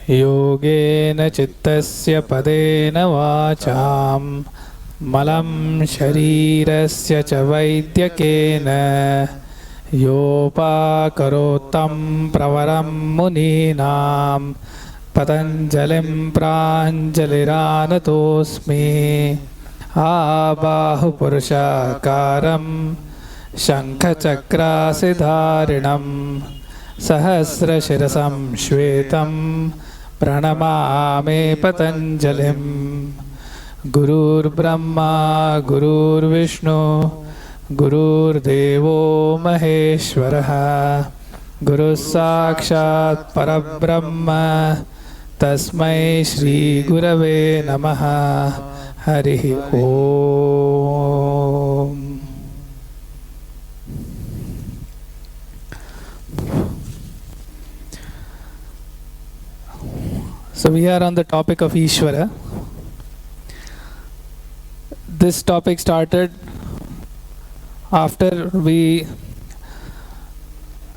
योगेन चित्तस्य पदेन वाचां मलं शरीरस्य च वैद्यकेन योपाकरोत्तं प्रवरं मुनीनां पतञ्जलिं प्राञ्जलिरानतोऽस्मि। आबाहुपुरुषाकारं शङ्खचक्रासिधारिणं सहस्रशिरसं श्वेतं प्रणमामि पतञ्जलिं। गुरुर्ब्रह्मा गुरुर्विष्णु गुरुर्देवो महेश्वरः गुरुः साक्षात् परब्रह्म तस्मै श्री गुरवे नमः। हरिः ओम्। So we are on the topic of Ishvara. This topic started after we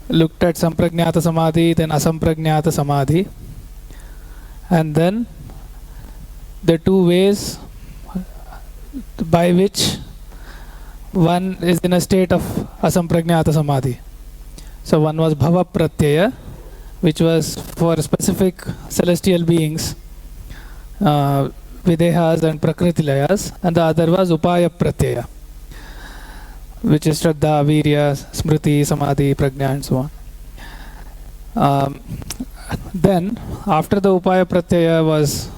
looked at Sampragnata Samadhi, then Asampragnata Samadhi, and then the two ways by which one is in a state of Asampragnata Samadhi. So one was Bhava Pratyaya, which was for specific celestial beings, Videhas and Prakritilayas, and the other was Upaya Pratyaya, which is Shraddha, Virya, Smriti, Samadhi, Prajna, and so on. Then, after the Upaya Pratyaya was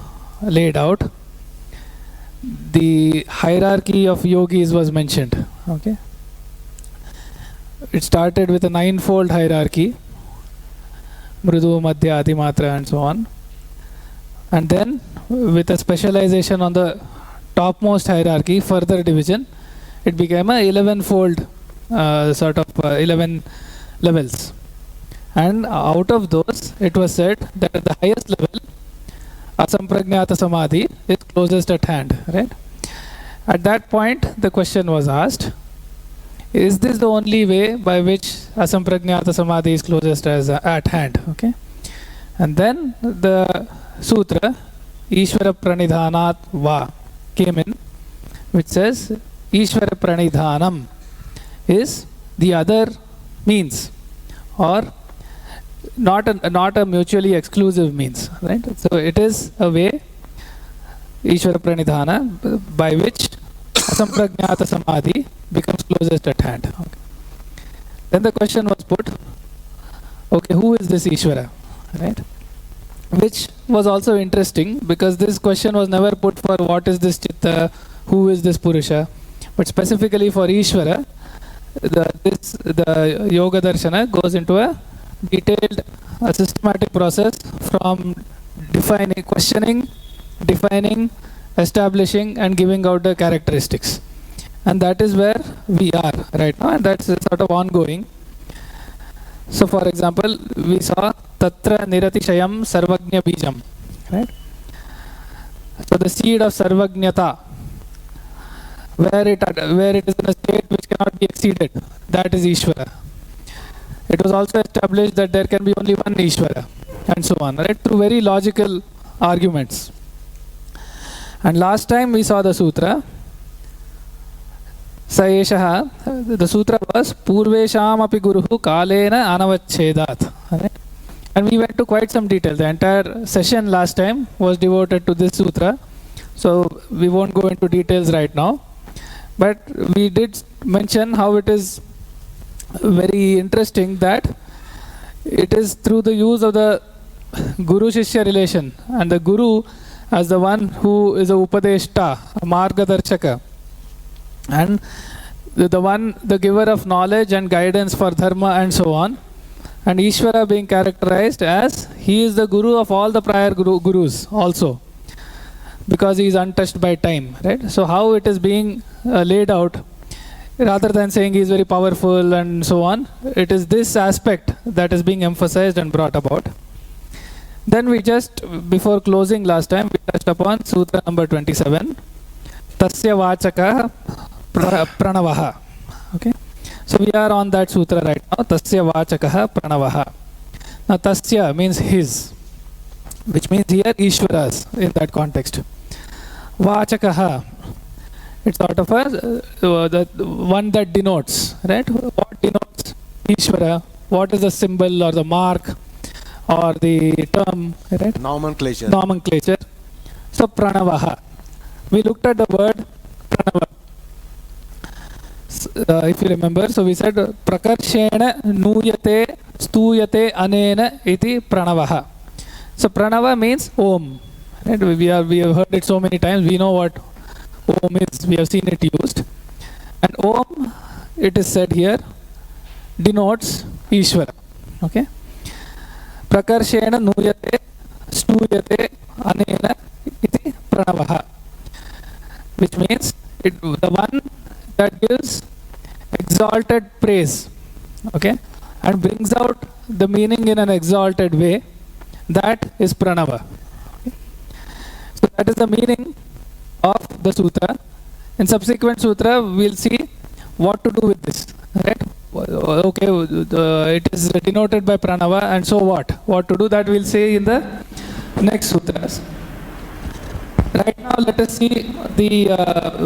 laid out, the hierarchy of yogis was mentioned. Okay, it started with a ninefold hierarchy: Mridu, Madhya, Adi, Matra, and so on. And then, with a specialization on the topmost hierarchy, further division, it became a 11-fold 11 levels. And out of those, it was said that at the highest level, Asampragnata Samadhi is closest at hand. Right? At that point, the question was asked, is this the only way by which Asampragnata Samadhi is closest at hand? Okay? And then the sutra, Ishvara Pranidhanat Va, came in, which says, Ishvara Pranidhanam is the other means, or not a mutually exclusive means, right? So it is a way, Ishvara Pranidhana, by which Asampragnata Samadhi becomes closest at hand. Okay. Then the question was put, okay, who is this Ishvara, right? Which was also interesting, because this question was never put for what is this Chitta, who is this Purusha, but specifically for Ishvara, the Yoga Darshana goes into a detailed, systematic process from questioning, defining, establishing, and giving out the characteristics. And that is where we are right now, and that's sort of ongoing. So, for example, we saw Tatra Niratishayam Sarvagnya Bijam, right? So, the seed of Sarvagnyata, where it is in a state which cannot be exceeded, that is Ishvara. It was also established that there can be only one Ishvara, and so on, right? Through very logical arguments. And last time we saw the sutra, Saeshaha, the sutra was Purvesham api guruhu kalena anavachchedat. Right? And we went to quite some detail. The entire session last time was devoted to this sutra, so we won't go into details right now. But we did mention how it is very interesting that it is through the use of the Guru-Shishya relation, and the Guru as the one who is a Upadeshta, a Margadarshaka, and the giver of knowledge and guidance for dharma and so on, and Ishvara being characterized as he is the Guru of all the prior Gurus also, because he is untouched by time, right? So how it is being laid out, rather than saying he is very powerful and so on, it is this aspect that is being emphasized and brought about. Then we just, before closing last time, we touched upon Sutra number 27, Tasya Vachaka Pranavaha. Okay, so we are on that sutra right now. Tasya Vachakaha Pranavaha. Now Tasya means his. which means here Ishwaras in that context. Vachakaha, it's sort of the one that denotes, right? What denotes Ishvara? What is the symbol or the mark or the term, right? Nomenclature. Nomenclature. So Pranavaha. We looked at the word Pranava. If you remember, so we said Prakarshena Nuyate Stuyate Anena iti Pranavaha. So Pranava means Om. Right? We have heard it so many times. We know what Om is. We have seen it used. And Om, it is said here, denotes Ishvara. Okay. Prakarshena Nuyate Stuyate Anena iti Pranavaha. Which means the one that gives exalted praise, okay, and brings out the meaning in an exalted way, that is Pranava. Okay. So that is the meaning of the sutra. In subsequent sutra, we'll see what to do with this, right? Okay, it is denoted by Pranava, and so what? What to do, that we'll see in the next sutras. Right now, let us see the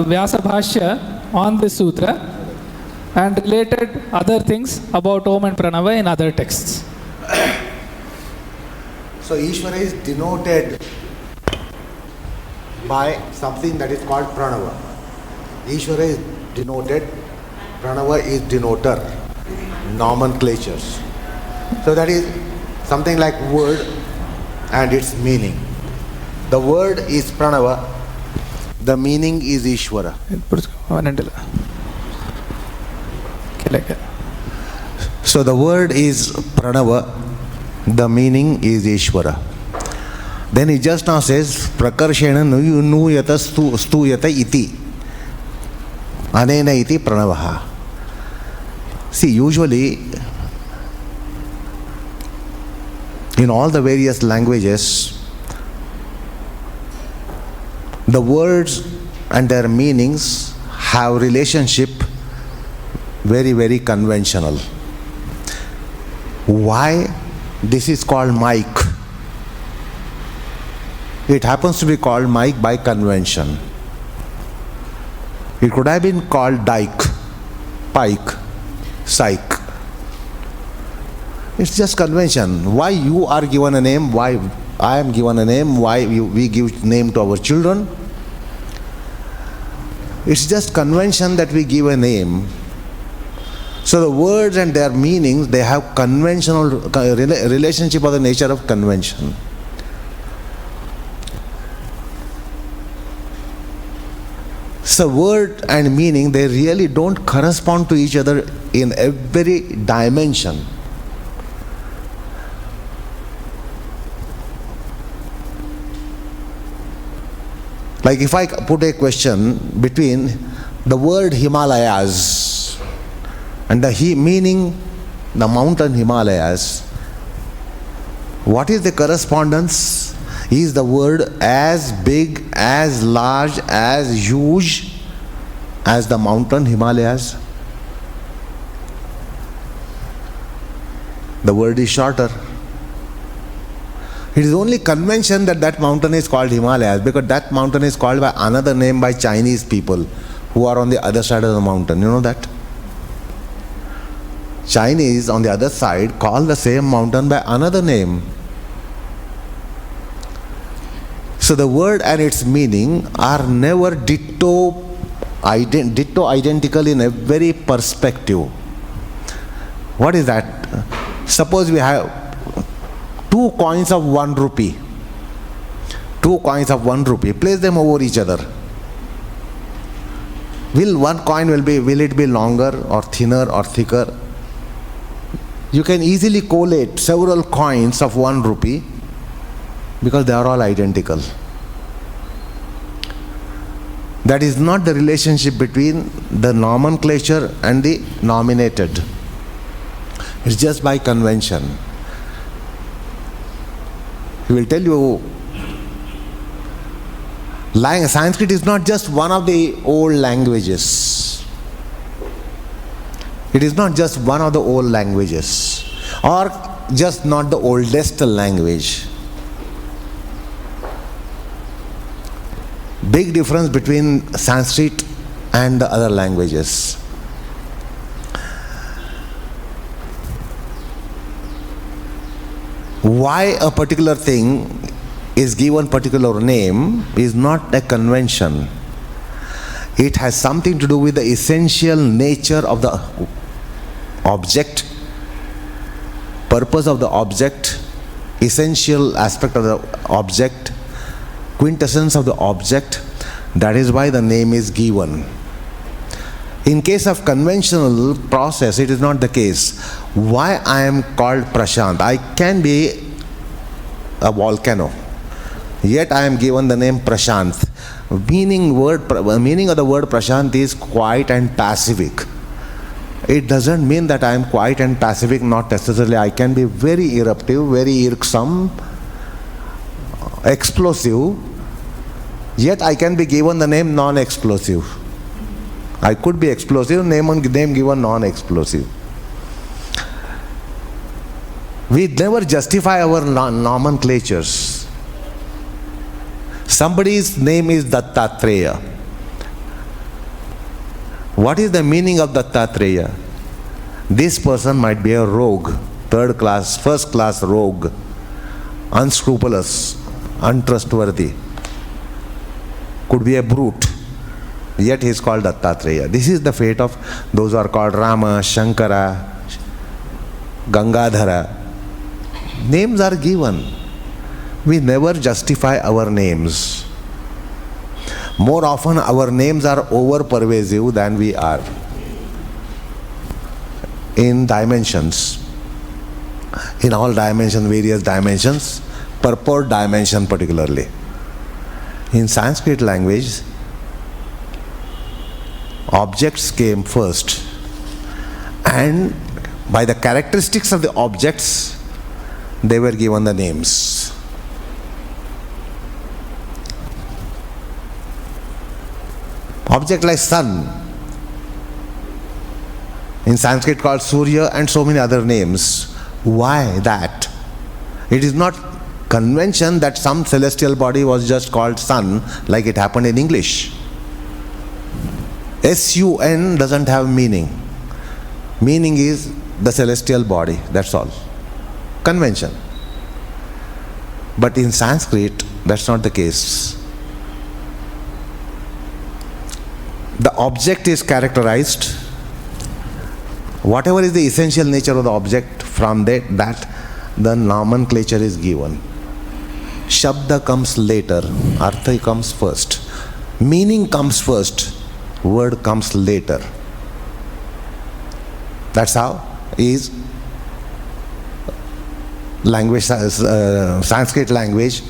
Vyasa Bhashya on this sutra and related other things about Om and Pranava in other texts. So Ishvara is denoted by something that is called Pranava. Ishvara is denoted, Pranava is denoter, nomenclatures. So that is something like word and its meaning. The word is Pranava, the meaning is Ishvara. So the word is Pranava, the meaning is Ishvara. Then he just now says, Prakarshena nuyata stuyata iti. Anena iti Pranavaha. See, usually in all the various languages, the words and their meanings have relationship very, very conventional. Why this is called mic? It happens to be called mic by convention. It could have been called dike, pike, psych. It's just convention. Why you are given a name, why I am given a name, why we give name to our children. It's just convention that we give a name. So the words and their meanings, they have conventional relationship of the nature of convention. So word and meaning, they really don't correspond to each other in every dimension. Like if I put a question between the word Himalayas and the meaning, the mountain Himalayas, what is the correspondence? Is the word as big, as large, as huge as the mountain Himalayas? The word is shorter. It is only convention that that mountain is called Himalayas, because that mountain is called by another name by Chinese people who are on the other side of the mountain. You know that? Chinese on the other side call the same mountain by another name. So the word and its meaning are never ditto identical in every perspective. What is that? Suppose we have two coins of 1 rupee. Two coins of 1 rupee. Place them over each other. Will it be longer or thinner or thicker? You can easily collate several coins of 1 rupee because they are all identical. That is not the relationship between the nomenclature and the nominated. It's just by convention. He will tell you, Sanskrit is not just one of the old languages. It is not just one of the old languages, or just not the oldest language. Big difference between Sanskrit and the other languages. Why a particular thing is given particular name is not a convention. It has something to do with the essential nature of the object, purpose of the object, essential aspect of the object, quintessence of the object. That is why the name is given. In case of conventional process, it is not the case. Why I am called Prashant? I can be a volcano, yet I am given the name Prashant. Meaning of the word Prashant is quiet and pacific. It doesn't mean that I am quiet and pacific, not necessarily. I can be very eruptive, very irksome, explosive, yet I can be given the name non-explosive. I could be explosive, name given non-explosive. We never justify our nomenclatures. Somebody's name is Dattatreya. What is the meaning of Dattatreya? This person might be a rogue, third class, first class rogue, unscrupulous, untrustworthy, could be a brute, yet he is called Dattatreya. This is the fate of those who are called Rama, Shankara, Gangadhara. Names are given. We never justify our names. More often our names are over pervasive than we are in dimensions. In all dimensions, various dimensions, purport dimension particularly. In Sanskrit language, objects came first, and by the characteristics of the objects, they were given the names. Object like sun, in Sanskrit called Surya, and so many other names. Why that? It is not convention that some celestial body was just called sun like it happened in English. S-U-N doesn't have meaning. Meaning is the celestial body, that's all. Convention. But in Sanskrit, that's not the case. The object is characterized. Whatever is the essential nature of the object, from that the nomenclature is given. Shabda comes later, Artha comes first. Meaning comes first, word comes later. That's how is language, Sanskrit language,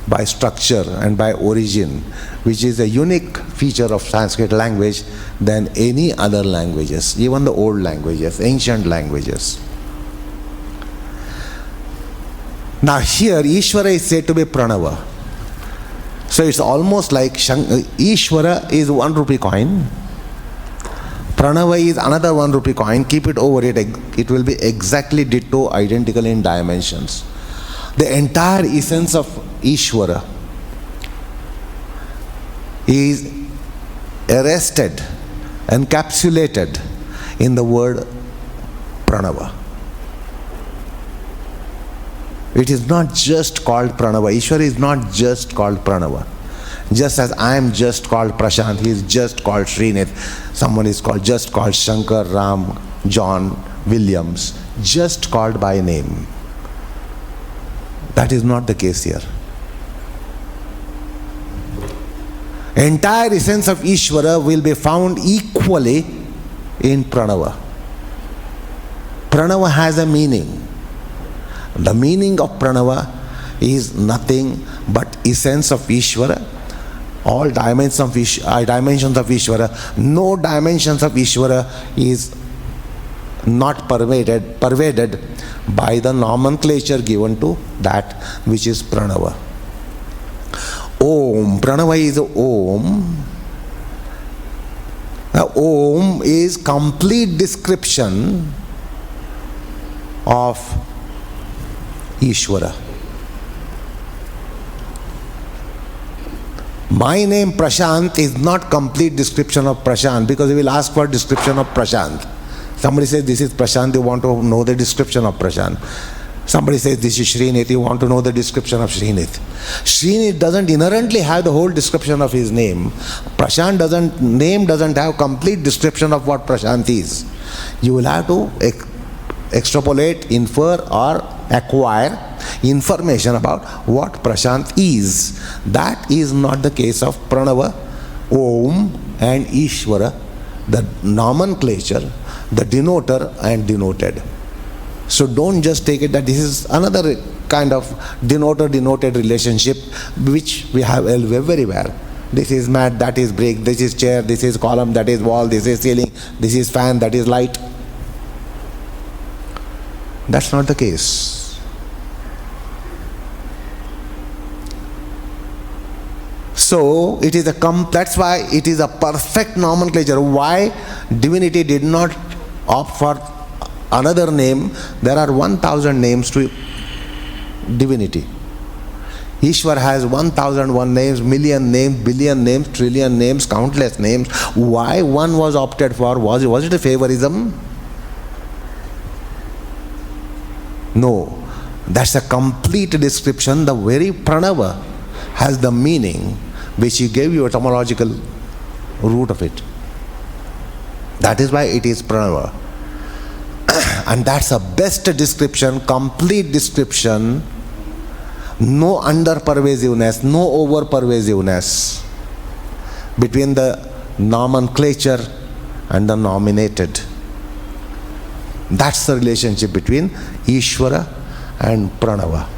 by structure and by origin, which is a unique feature of Sanskrit language than any other languages, even the old languages, ancient languages. Now here Ishvara is said to be Pranava. So it's almost like Ishvara is 1 rupee coin, Pranava is another 1 rupee coin. Keep it over it, it will be exactly ditto, identical in dimensions. The entire essence of Ishvara is arrested, encapsulated in the word Pranava. It is not just called Pranava. Ishvara is not just called Pranava. Just as I am just called Prashant, he is just called Srinath, someone is just called Shankar, Ram, John, Williams, just called by name. That is not the case here. Entire essence of Ishvara will be found equally in Pranava. Pranava has a meaning. The meaning of Pranava is nothing but essence of Ishvara. All dimensions of Ishvara. No dimensions of Ishvara is not pervaded by the nomenclature given to that which is Pranava. Om. Pranava is Om. Om is complete description of Ishvara. My name Prashant is not complete description of Prashant, because he will ask for description of Prashant. Somebody says this is Prashant, they want to know the description of Prashant. Somebody says this is Srinith, you want to know the description of Srinith. Srinith doesn't inherently have the whole description of his name. Prashant doesn't have complete description of what Prashant is. You will have to extrapolate, infer or acquire information about what Prashant is. That is not the case of Pranava, Om and Ishvara, the nomenclature, the denoter and denoted. So don't just take it that this is another kind of denoter-denoted relationship which we have everywhere. This is mat, that is brick, this is chair, this is column, that is wall, this is ceiling, this is fan, that is light. That's not the case. So it is that's why it is a perfect nomenclature. Why divinity did not opt for another name? There are 1,000 names to divinity. Ishwar has 1,001 names, million names, billion names, trillion names, countless names. Why one was opted for? Was it a favorism? No. That's a complete description. The very Pranava has the meaning which he gave you, a etymological root of it. That is why it is Pranava. And that's a best description, complete description. No under-pervasiveness, no over-pervasiveness between the nomenclature and the nominated. That's the relationship between Ishvara and Pranava.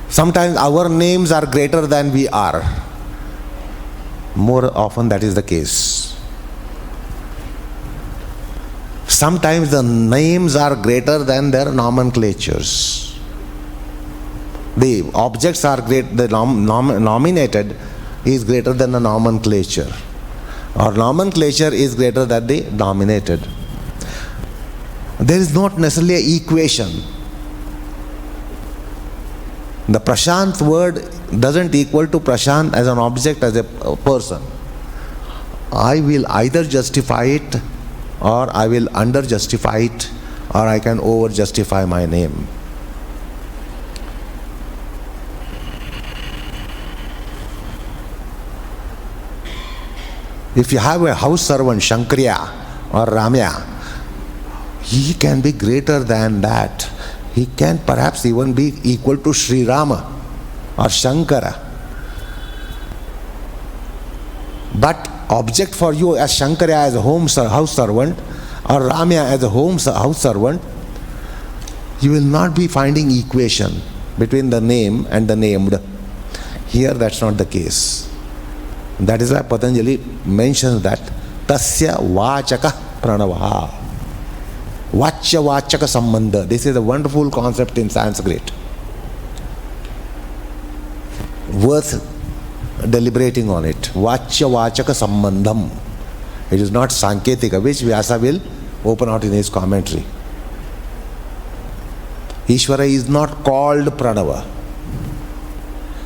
Sometimes our names are greater than we are. More often that is the case. Sometimes the names are greater than their nomenclatures. The objects are great, the nominated is greater than the nomenclature. Or nomenclature is greater than the nominated. There is not necessarily an equation. The Prashant word doesn't equal to Prashant as an object, as a person. I will either justify it, or I will under justify it, or I can over justify my name. If you have a house servant, Shankarya or Ramya, he can be greater than that. He can perhaps even be equal to Sri Rama or Shankara. But object for you as Shankarya as a house servant, or Ramya as a house servant, you will not be finding equation between the name and the named. Here that's not the case. That is why Patanjali mentions that Tasya Vachaka Pranavaha. Vachya Vachaka Sambandha. This is a wonderful concept in Sanskrit. Worth deliberating on it. Vachya Vachaka Sambandham. It is not Sanketika, which Vyasa will open out in his commentary. Ishvara is not called Pranava.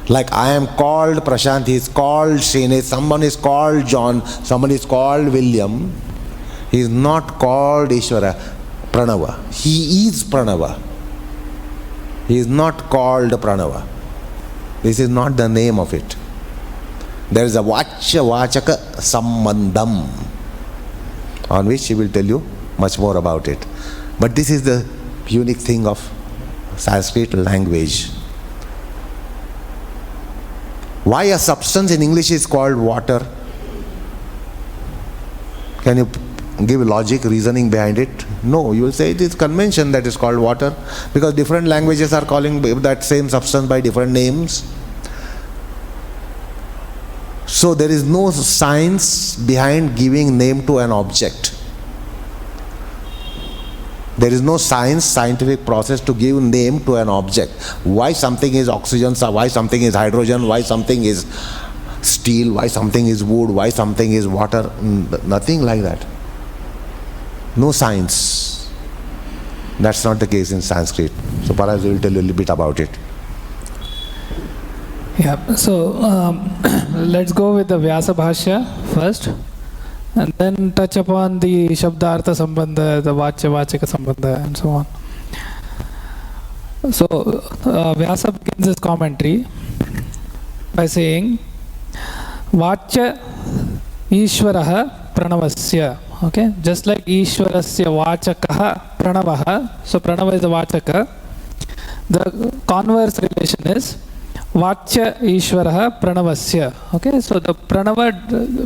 Like I am called Prashant, he is called Srinith, someone is called John, someone is called William. He is not called Ishvara, Pranava. He is Pranava. He is not called Pranava. This is not the name of it. There is a Vachya Vachaka Sambandham, on which he will tell you much more about it. But this is the unique thing of Sanskrit language. Why a substance in English is called water? Can you give logic, reasoning behind it? No, you will say it is convention that is called water, because different languages are calling that same substance by different names. So there is no science behind giving name to an object. There is no scientific process to give name to an object. Why something is oxygen, why something is hydrogen, why something is steel, why something is wood, why something is water. Nothing like that. No science. That's not the case in Sanskrit. So perhaps we will tell you a little bit about it. Yeah, so let's go with the Vyasa Bhashya first, and then touch upon the Shabdartha Sambandha, the Vachya Vachika Sambandha, and so on. So Vyasa begins his commentary by saying, Vachya Ishvaraha Pranavasya. Okay, just like Ishvarasya Vachakaha Pranavaha, so Pranava is the Vachaka. The converse relation is Vachya Ishvaraha Pranavasya. Okay, so the Pranava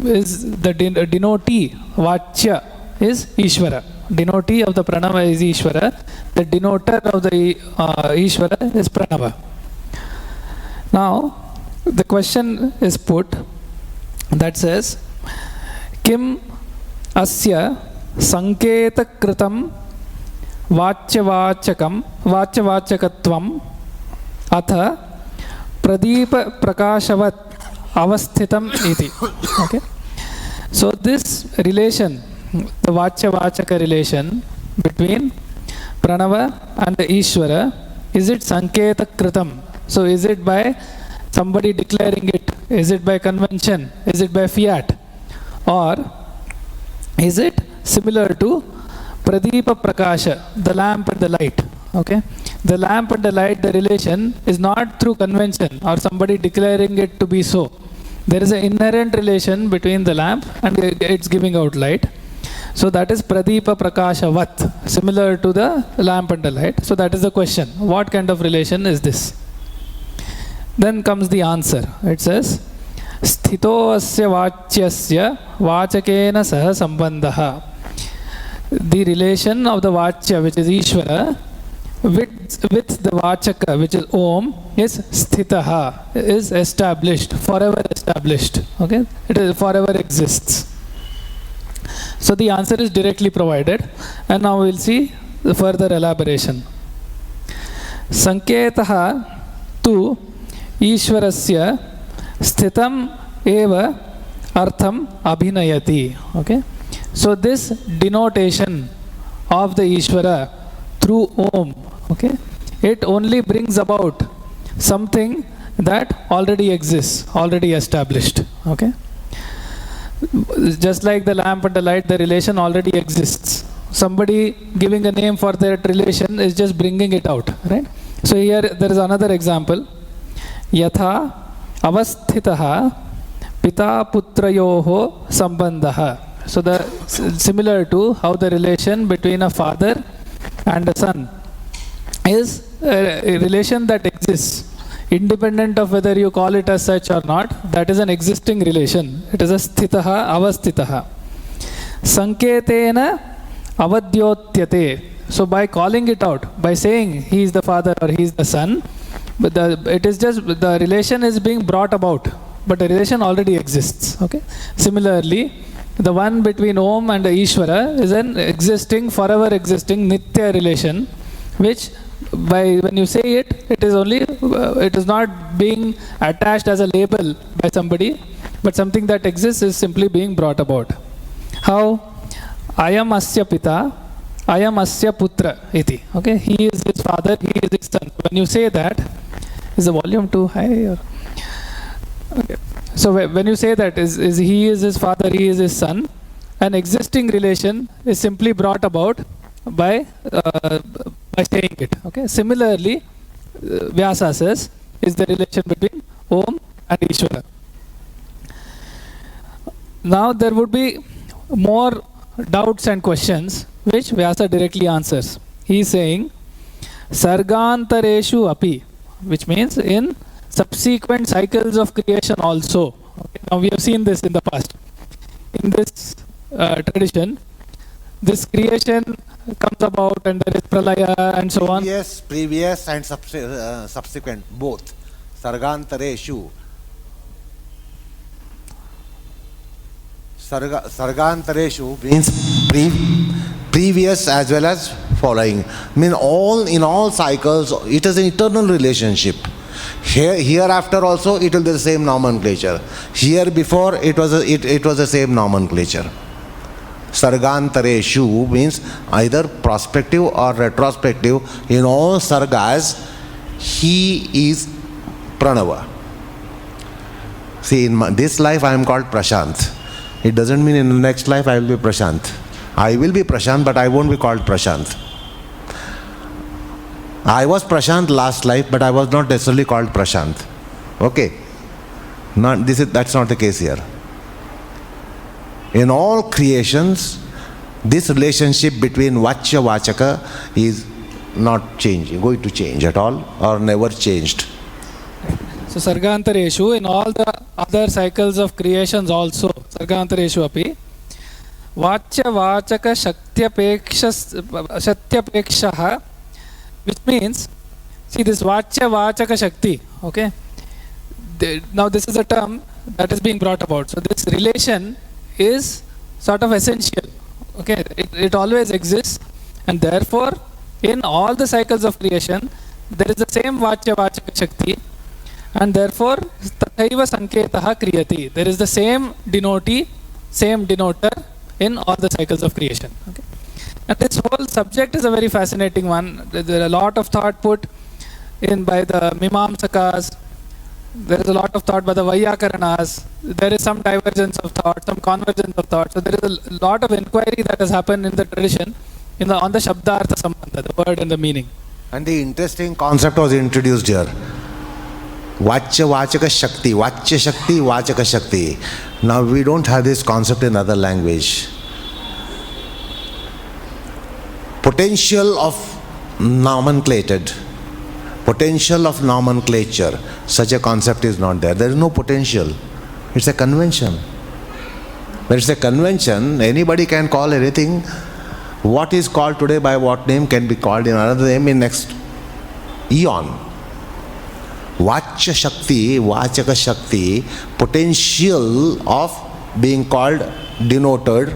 is the denotee, Vachya is Ishvara. Denotee of the Pranava is Ishvara. The denoter of the Ishvara is Pranava. Now, the question is put that says, Kim Asya Sanketa Kritam Vachya Vachakatvam Atha Pradeepa Prakashavat Avasthitam iti. Okay. So this relation, the Vachya Vachaka relation between Pranava and the Ishvara, is it Sanketa Kritam? So is it by somebody declaring it? Is it by convention? Is it by fiat? Or is it similar to Pradeepa Prakasha, the lamp and the light? Okay. The lamp and the light, the relation is not through convention or somebody declaring it to be so. There is an inherent relation between the lamp and it's giving out light. So that is Pradeepa Prakashavat, similar to the lamp and the light. So that is the question. What kind of relation is this? Then comes the answer. It says, Sthito asya vachyasya vachakena saha sambandha. The relation of the Vachya, which is Ishvara, with the Vachaka, which is Om, is Sthitaha, is established, forever established. Okay? It is forever exists. So the answer is directly provided, and now we'll see the further elaboration. Sanketaha tu Ishvarasya Sthitam eva artham abhinayati. Okay? So this denotation of the Ishvara through Om, okay, it only brings about something that already exists, already established. Okay? Just like the lamp and the light, the relation already exists. Somebody giving a name for that relation is just bringing it out, right? So here there is another example. Yatha avasthitaha pita putrayoho sambandha. So the similar to how the relation between a father and a son is a relation that exists independent of whether you call it as such or not. That is an existing relation. It is a sthitaha avasthitaha. Sanketena avadyotyate. So by calling it out, by saying he is the father or he is the son, but it is just the relation is being brought about, but the relation already exists. Okay. Similarly, the one between Om and the Ishvara is an existing, forever existing Nitya relation, which by when you say it, it is only, it is not being attached as a label by somebody, but something that exists is simply being brought about. How? Ayam asya pita, ayam asya putra iti. Okay, he is his father, he is his son. When you say that, is the volume too high? Or? Okay. So when you say that is he is his father, he is his son, an existing relation is simply brought about by saying it. Okay. Similarly, Vyasa says is the relation between Om and Ishvara. Now there would be more doubts and questions which Vyasa directly answers. He is saying Sargantareshu api, which means in subsequent cycles of creation also. Okay. Now we have seen this in the past. In this tradition, this creation comes about and there is pralaya and so on. Previous and subsequent, both. Sargantareshu. Sargantareshu means previous as well as following. In all cycles, it is an eternal relationship. Hereafter also it will be the same nomenclature. Here before it was the same nomenclature. Sargantareshu means either prospective or retrospective. In all sargas, he is Pranava. See, in this life I am called Prashant. It doesn't mean in the next life I will be Prashant. I will be Prashant, but I won't be called Prashant. I was Prashant last life, but I was not necessarily called Prashant. Okay? That's not the case here. In all creations, this relationship between Vachya Vachaka is not changing, going to change at all, or never changed. So Sargantareshu, in all the other cycles of creations also, Sargantareshu api, Vachya Vachaka Shatyapekshaha, which means, see this Vachya Vachaka Shakti, okay? Now this is a term that is being brought about. So this relation is sort of essential, okay? It always exists, and therefore, in all the cycles of creation, there is the same Vachya Vachaka Shakti, and therefore, Tathaiva Sanketaha Kriyati. There is the same denotee, same denoter in all the cycles of creation. Okay? And this whole subject is a very fascinating one. There are a lot of thought put in by the Mimamsakas. There is a lot of thought by the Vaiyakaranas. There is some divergence of thought, some convergence of thought. So there is a lot of inquiry that has happened in the tradition on the Shabdartha Sambandha, the word and the meaning. And the interesting concept was introduced here. Vachya Vachaka Shakti, Vachya Shakti, Vachaka Shakti. Now we don't have this concept in other language. Potential of nomenclated, potential of nomenclature, such a concept is not there. There is no potential. It's a convention. When it's a convention, anybody can call anything. What is called today by what name can be called in another name in next eon. Vachya Shakti, Vachaka Shakti, potential of being called denoter,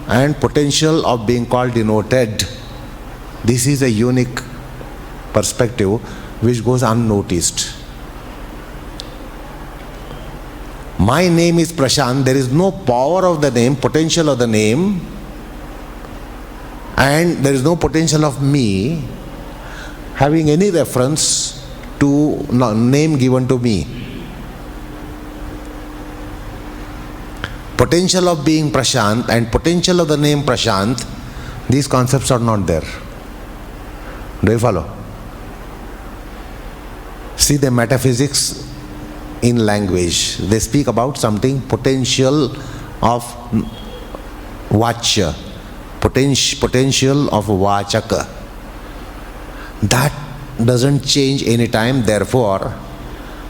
and potential of being called denoted. This is a unique perspective which goes unnoticed. My name is Prashant. There is no power of the name, potential of the name, and there is no potential of me having any reference to name given to me. Potential of being Prashant and potential of the name Prashant, these concepts are not there. Do you follow? See the metaphysics in language. They speak about something potential of Vachya, potential of Vachaka. That doesn't change any time, therefore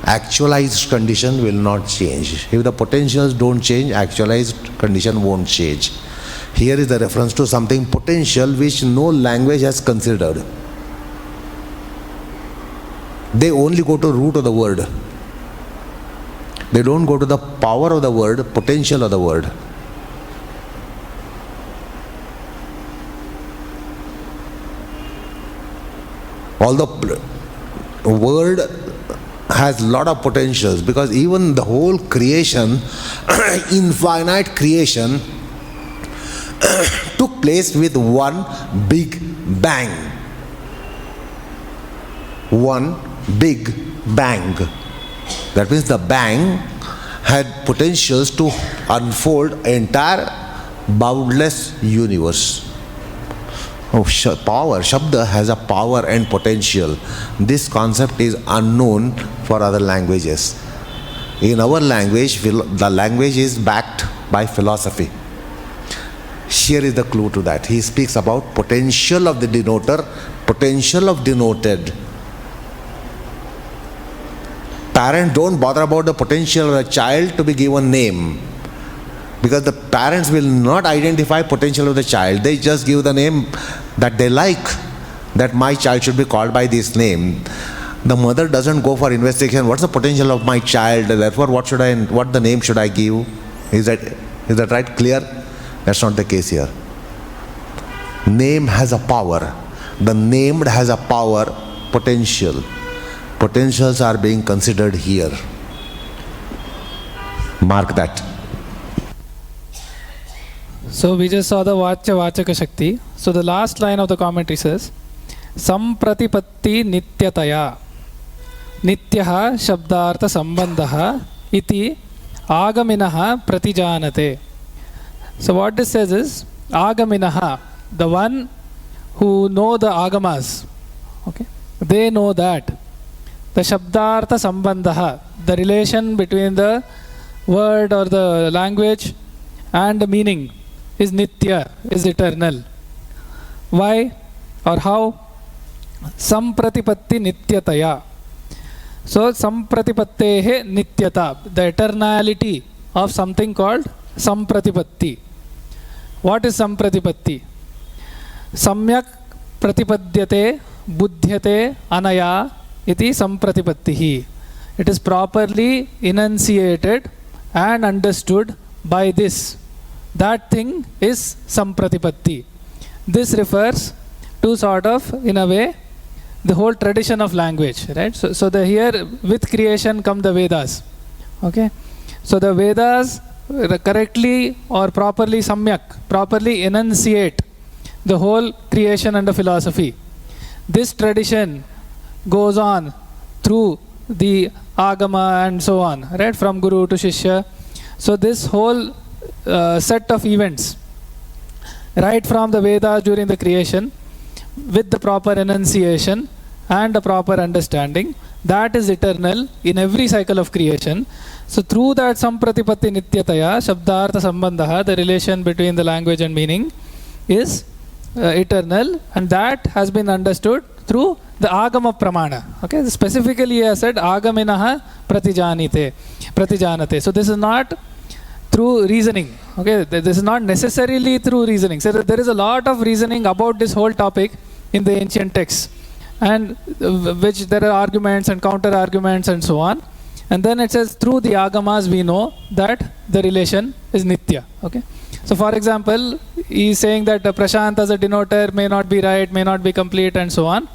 actualized condition will not change. If the potentials don't change, actualized condition won't change. Here is the reference to something potential which no language has considered. They only go to root of the word. They don't go to the power of the word, potential of the word. Although word has a lot of potentials, because even the whole creation, infinite creation, took place with one big bang. One big bang. That means the bang had potentials to unfold entire boundless universe. Power, Shabda has a power and potential. This concept is unknown for other languages. In our language, the language is backed by philosophy. Here is the clue to that. He speaks about potential of the denoter, potential of denoted. Parents don't bother about the potential of a child to be given name, because the parents will not identify potential of the child. They just give the name that they like, that my child should be called by this name. The mother doesn't go for investigation. What's the potential of my child? Therefore, what the name should I give? Is that right? Clear? That's not the case here. Name has a power. The named has a power, potential. Potentials are being considered here. Mark that. So we just saw the Vachya Vachaka Shakti. So the last line of the commentary says, Sampratipatti Nityataya Nityaha Shabdartha Sambandhaha Iti Agaminaha Pratijanate. So what this says is, Agaminaha, the one who know the Agamas, okay, they know that the Shabdartha Sambandhaha, the relation between the word or the language and the meaning is Nitya, is eternal. Why or how? Sampratipatti Nityataya. So Sampratipattehe Nityata, the eternality of something called Sampratipatti. What is Sampratipatti? Samyak Pratipadyate Buddhyate Anaya iti Sampratipattihi. It is properly enunciated and understood by this. That thing is Sampratipatti. This refers to sort of, in a way, the whole tradition of language, right? So here with creation come the Vedas. Okay? So the Vedas correctly or properly samyak, properly enunciate the whole creation and the philosophy. This tradition goes on through the Agama and so on, right? From Guru to Shishya. So this whole set of events, right from the Vedas during the creation, with the proper enunciation and the proper understanding, that is eternal in every cycle of creation. So through that Sampratipatti Nityataya, Shabdartha Sambandhaha, the relation between the language and meaning is eternal, and that has been understood through the Agama Pramana. Okay, specifically I said Agaminaha Pratijanate. So this is not through reasoning. Okay, this is not necessarily through reasoning. So there is a lot of reasoning about this whole topic in the ancient texts, and which there are arguments and counter arguments and so on. And then it says through the Agamas we know that the relation is Nitya. Okay. So for example, he is saying that Prashant as a denoter may not be right, may not be complete and so on.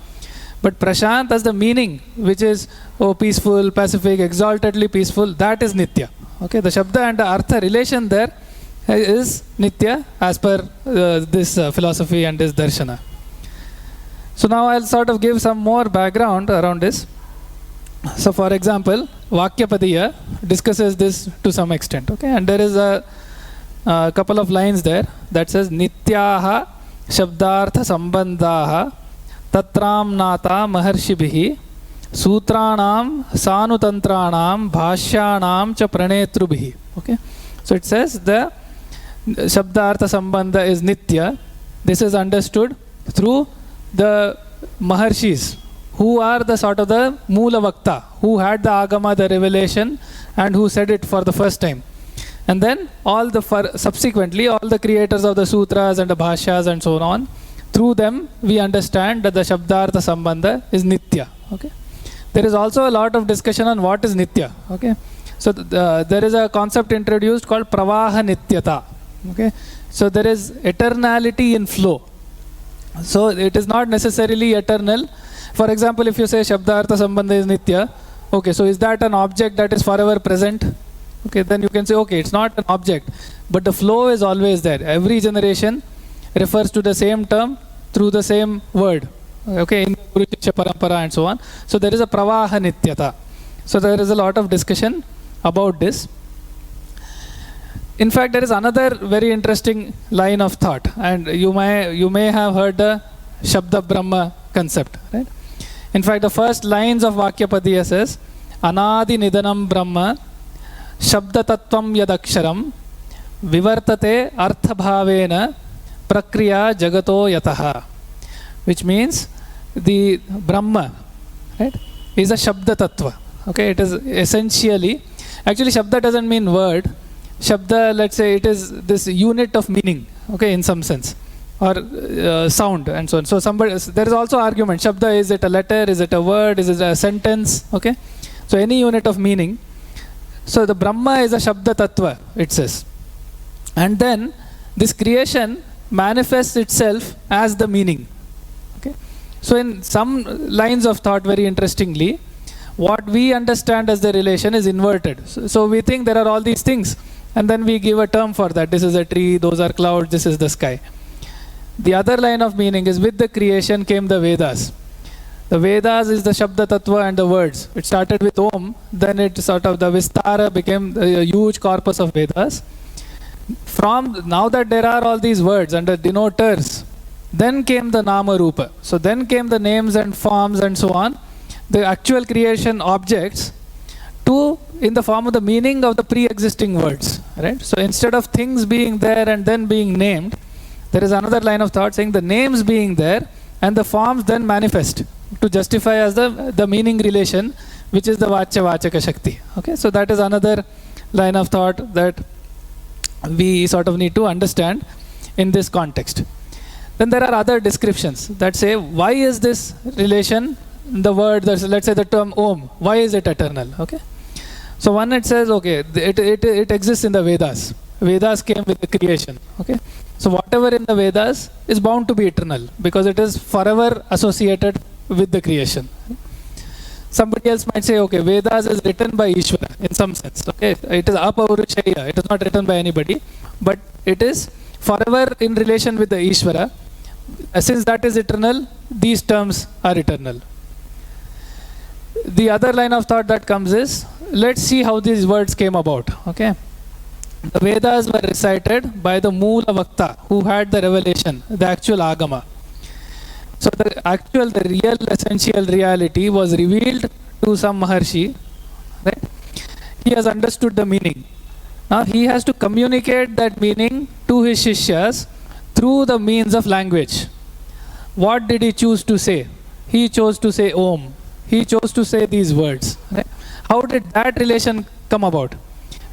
But Prashant as the meaning, which is peaceful, pacific, exaltedly peaceful, that is Nitya. Okay, the Shabda and the Artha relation there is Nitya as per this philosophy and this Darshana. So now I'll sort of give some more background around this. So for example, Vakyapadiya discusses this to some extent. Okay, and there is a couple of lines there that says Nityaha Shabdartha Sambandhaha Tatram Nata Maharshibhihi Sutranam Sanutantranam Bhashyanam Cha Pranetrubihi. Okay, so it says the Shabdartha Sambandha is Nitya. This is understood through the Maharshis, who are the sort of the Mula Vakta, who had the Agama, the revelation, and who said it for the first time. And then all the subsequently all the creators of the sutras and the bhashyas and so on, through them we understand that the Shabdartha Sambandha is Nitya. Okay. There is also a lot of discussion on what is Nitya. Okay. So there is a concept introduced called Pravaha Nityata. Okay. So there is eternality in flow. So it is not necessarily eternal. For example, if you say Shabdartha Sambandha is Nitya, okay, so is that an object that is forever present? Okay, then you can say, okay, it's not an object, but the flow is always there. Every generation refers to the same term through the same word. Okay, in Guru Shishya Parampara and so on. So there is a Pravaha Nityata. So there is a lot of discussion about this. In fact, there is another very interesting line of thought, and you may have heard the Shabda Brahma concept, right? In fact, the first lines of Vakyapadiya says, Anadi Nidanam Brahma Shabda Tattvam Yadaksharam Vivartate Artha Bhavena Prakriya Jagato Yataha, which means the Brahma, right, is a Shabda Tattva. Okay, it is essentially, actually Shabda doesn't mean word. Shabda, let's say it is this unit of meaning, okay, in some sense, or sound and so on. So there is also argument. Shabda, is it a letter? Is it a word? Is it a sentence? Okay, so any unit of meaning. So the Brahma is a Shabda Tattva, it says. And then this creation manifests itself as the meaning. Okay, so in some lines of thought, very interestingly, what we understand as the relation is inverted. So we think there are all these things, and then we give a term for that. This is a tree, those are clouds, this is the sky. The other line of meaning is with the creation came the Vedas. The Vedas is the Shabda Tattva and the words. It started with Om, then it sort of the Vistara became a huge corpus of Vedas. From now that there are all these words and the denoters, then came the Nama Rupa. So then came the names and forms and so on, the actual creation objects to in the form of the meaning of the pre-existing words. Right? So instead of things being there and then being named, there is another line of thought saying the names being there and the forms then manifest to justify as the meaning relation, which is the Vachya Vachaka Shakti. Okay, so that is another line of thought that we sort of need to understand in this context. Then there are other descriptions that say, why is this relation, the word, let's say the term Om, why is it eternal? Okay, so one, it says, okay, it exists in the Vedas. Vedas came with the creation. Okay, so whatever in the Vedas is bound to be eternal because it is forever associated with the creation. Somebody else might say, okay, Vedas is written by Ishvara in some sense. Okay, it is apaurushaya, it is not written by anybody, but it is forever in relation with the Ishvara. Since that is eternal, these terms are eternal. The other line of thought that comes is, let's see how these words came about. Okay, the Vedas were recited by the Moola Vakta who had the revelation, the actual Agama. So the real essential reality was revealed to some Maharshi, right? He has understood the meaning. Now he has to communicate that meaning to his Shishyas through the means of language. What did he choose to say? He chose to say Om. He chose to say these words. Right? How did that relation come about?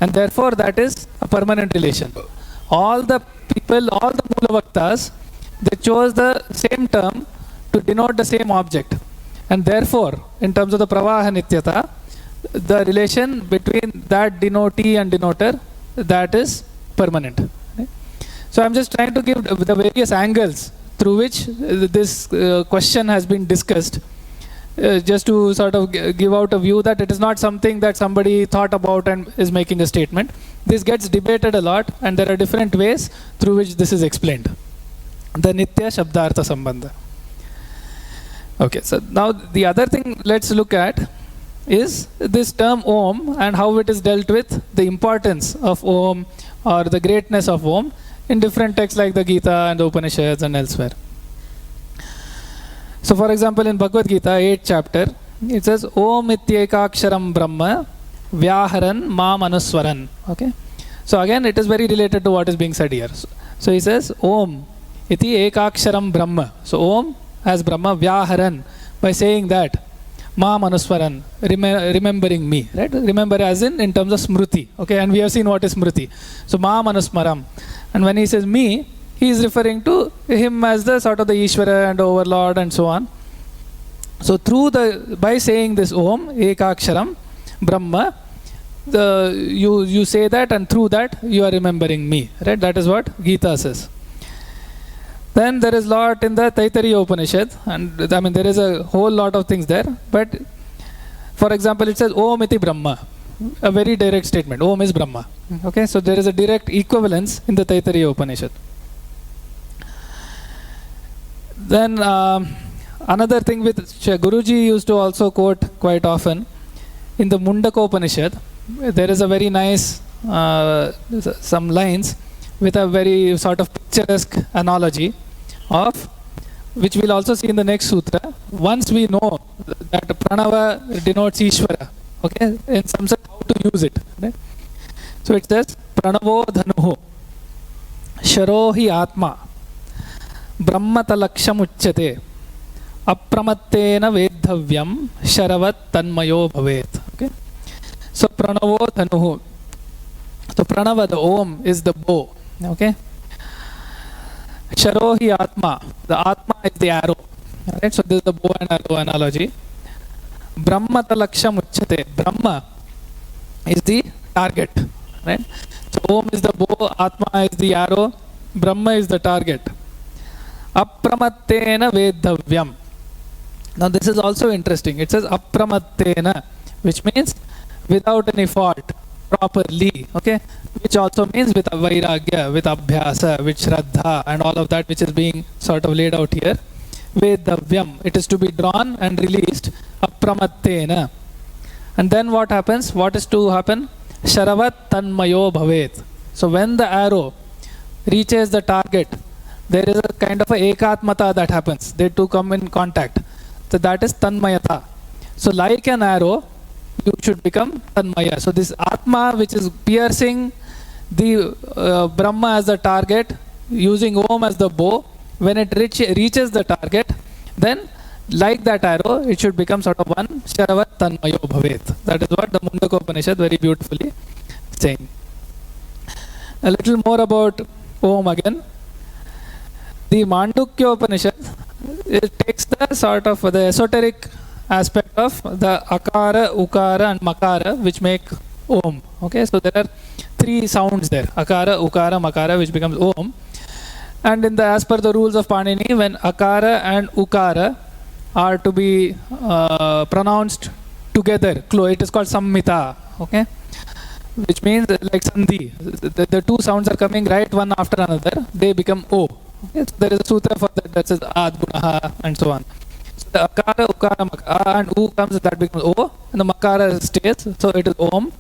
And therefore that is a permanent relation. All the people, all the Moola Vaktas, they chose the same term to denote the same object, and therefore in terms of the Pravaha Nityata, the relation between that denotee and denoter, that is permanent. Okay? So I'm just trying to give the various angles through which this question has been discussed, just to sort of give out a view that it is not something that somebody thought about and is making a statement. This gets debated a lot, and there are different ways through which this is explained. The Nitya Shabdartha Sambandha. Okay, so now the other thing let's look at is this term Om and how it is dealt with, the importance of Om or the greatness of Om in different texts like the Gita and the Upanishads and elsewhere. So for example, in Bhagavad Gita, 8th chapter, it says Om ityekaksharam Brahma Vyaharan Ma Manuswaran. Okay, so again it is very related to what is being said here. So he says Om iti ekaksharam Brahma. So Om as Brahma, Vyaharan, by saying that Ma Manuswaran, remembering me, right? Remember as in terms of Smriti. Okay, and we have seen what is Smriti. So Ma Manusmaram. And when he says me, he is referring to him as the sort of the Ishvara and overlord and so on. So by saying this Om, Ekaksharam, Brahma, you say that, and through that you are remembering me, right? That is what Gita says. Then there is lot in the Taittiriya Upanishad, and I mean there is a whole lot of things there. But for example, it says Om iti Brahma, a very direct statement. Om is Brahma. Okay, so there is a direct equivalence in the Taittiriya Upanishad. Then another thing which Guruji used to also quote quite often in the Mundaka Upanishad, there is a very nice some lines with a very sort of picturesque analogy of which we'll also see in the next sutra. Once we know that Pranava denotes Ishvara, okay, in some sense how to use it. Right? So it says Pranavo Dhanuhu Sharohi Atma Brahmatalaksham Uchyate Apramattena Vedhavyam Sharavat Tanmayo Bhavet. Okay, so Pranavo Dhanuhu. So Pranava, the Om, is the bow. Okay. Sharohi Atma, the Atma is the arrow. Right? So this is the bow and arrow analogy. Brahmatalaksham Uchyate. Brahma is the target. Right? So Om is the bow, Atma is the arrow, Brahma is the target. Apramattena Vedhavyam. Now this is also interesting. It says Apramattena, which means without any fault. properly, okay, which also means with vairagya, with abhyasa, with shraddha, and all of that which is being sort of laid out here. Vedavyam, it is to be drawn and released apramattena. And then what happens? What is to happen? Sharavat tanmayo bhavet. So when the arrow reaches the target, there is a kind of a ekatmata that happens. They two come in contact. So that is tanmayata. So like an arrow, you should become tanmaya. So this atma which is piercing the Brahma as the target, using Om as the bow, when it reaches the target, then like that arrow, it should become sort of one Sharavat Tanmayo Bhavet. That is what the Mundaka Upanishad very beautifully saying. A little more about Om again. The Mandukya Upanishad, it takes the sort of the esoteric aspect of the Akara, Ukara and Makara which make Om. Okay, so there are three sounds there. Akara, Ukara, Makara, which becomes Om. And in the, as per the rules of Panini, when Akara and Ukara are to be pronounced together, it is called Sammita, okay, which means like Sandhi. The two sounds are coming right one after another, they become O. Okay? So there is a sutra for that says Ad Gunaha and so on. So the Akara, Ukara, Makara, and U comes, that becomes O, and the Makara stays, so it is Om.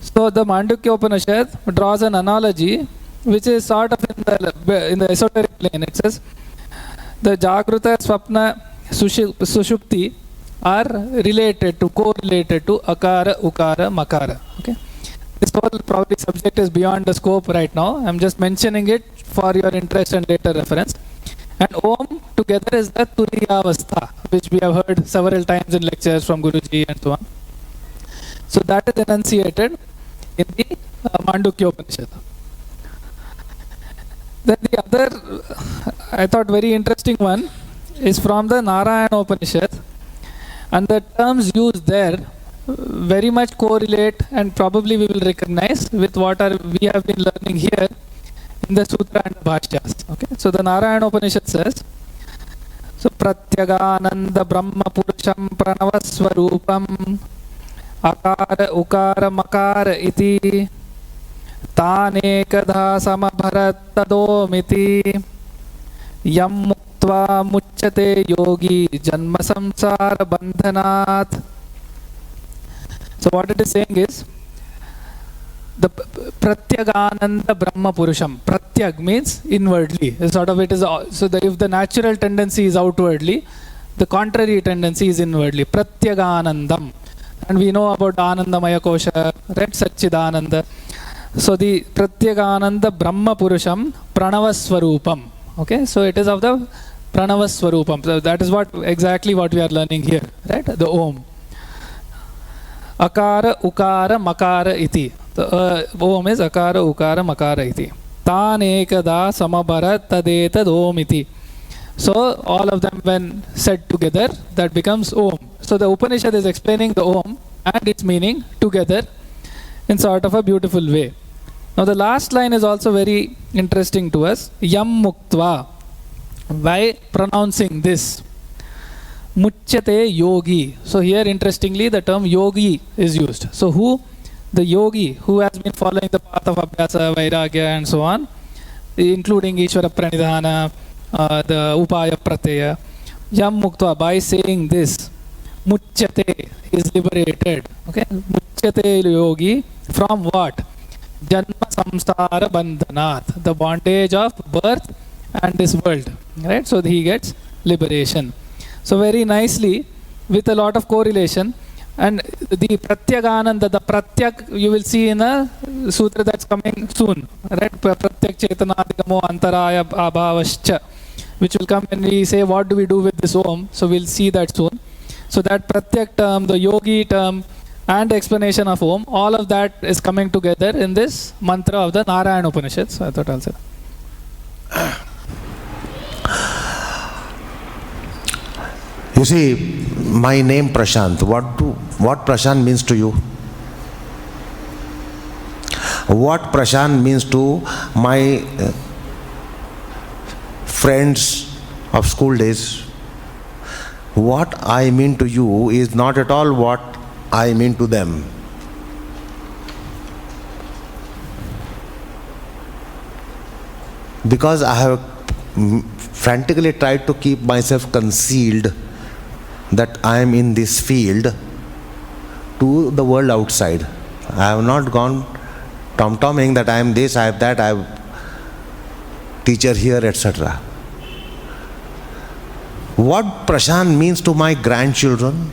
So the Mandukya Upanishad draws an analogy which is sort of in the esoteric plane. It says the Jagruta, Swapna, Sushupti are related to, correlated to Akara, Ukara, Makara. Okay, this whole probably subject is beyond the scope right now. I'm just mentioning it for your interest and later reference. And Om together is the Tuliyavastha, which we have heard several times in lectures from Guruji and so on. So that is enunciated in the Mandukya Upanishad. Then the other, I thought very interesting one, is from the Narayana Upanishad, and the terms used there very much correlate and probably we will recognize with what we have been learning here in the Sutra and the Bhashyas. Okay, so the Narayana Upanishad says, so Pratyagananda Brahma Purusham Pranavasvarupam Akara Ukara Makara iti Tanekadha Samabharat Tadomiti Yam Muktva Muchyate Yogi Janma Samsara Bandhanat. So what it is saying is, the Pratyagananda Brahma Purusham. Pratyag means inwardly. Sort of it is, so that if the natural tendency is outwardly, the contrary tendency is inwardly. Pratyaganandam. And we know about Anandamaya Kosha, right? Satchidananda. So the Pratyagananda Brahma Purusham Pranavasvarupam. Okay, so it is of the Pranavasvarupam. So that is what exactly what we are learning here, right? The Om. Akara, Ukara, Makara iti. The Om is Akara, Ukara, Makara iti. Tan ekada samabharat tadetad Om iti. So all of them when said together, that becomes Om. So the Upanishad is explaining the Om and its meaning together in sort of a beautiful way. Now the last line is also very interesting to us. Yam muktva. By pronouncing this, Muchyate yogi. So here interestingly the term yogi is used. So who? The yogi who has been following the path of Abhyasa, Vairagya and so on, including Ishvara Pranidhana, the Upaya Pratyaya. Yam muktva, by saying this, Muchyate is liberated. Okay, Muchyate yogi from what? Janma samsara bandhanat, the bondage of birth and this world. Right, so he gets liberation. So very nicely, with a lot of correlation, and the Pratyagananda, the Pratyak you will see in a sutra that's coming soon. Right, Pratyak Chetanadikamo Antaraya Abhavascha, which will come when we say what do we do with this Om. So we'll see that soon. So that Pratyak term, the Yogi term, and explanation of Om, all of that is coming together in this mantra of the Narayana Upanishad. So I thought I'll say that. You see, my name Prashant. What Prashant means to you? What Prashant means to my friends of school days? What I mean to you is not at all what I mean to them. because I have frantically tried to keep myself concealed that I am in this field to the world outside. I have not gone tom-tomming that I am this, I have that, I have teacher here, etc. What Prashant means to my grandchildren,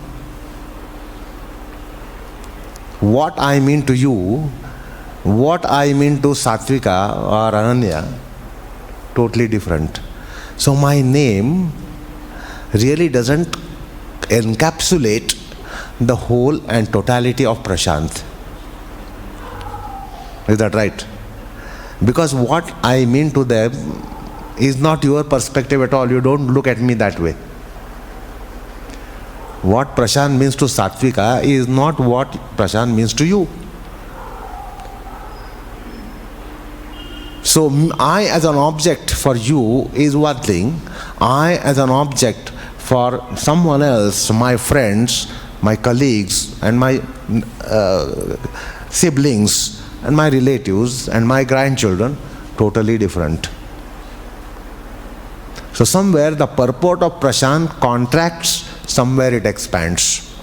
what I mean to you, what I mean to Satvika or Ananya, totally different. So my name really doesn't encapsulate the whole and totality of Prashant. Is that right? Because what I mean to them is not your perspective at all. You don't look at me that way. What Prashant means to Satvika is not what Prashant means to you. So I as an object for you is one thing. I as an object for someone else, my friends, my colleagues and my siblings and my relatives and my grandchildren, totally different. So somewhere the purport of Prashant contracts, somewhere it expands.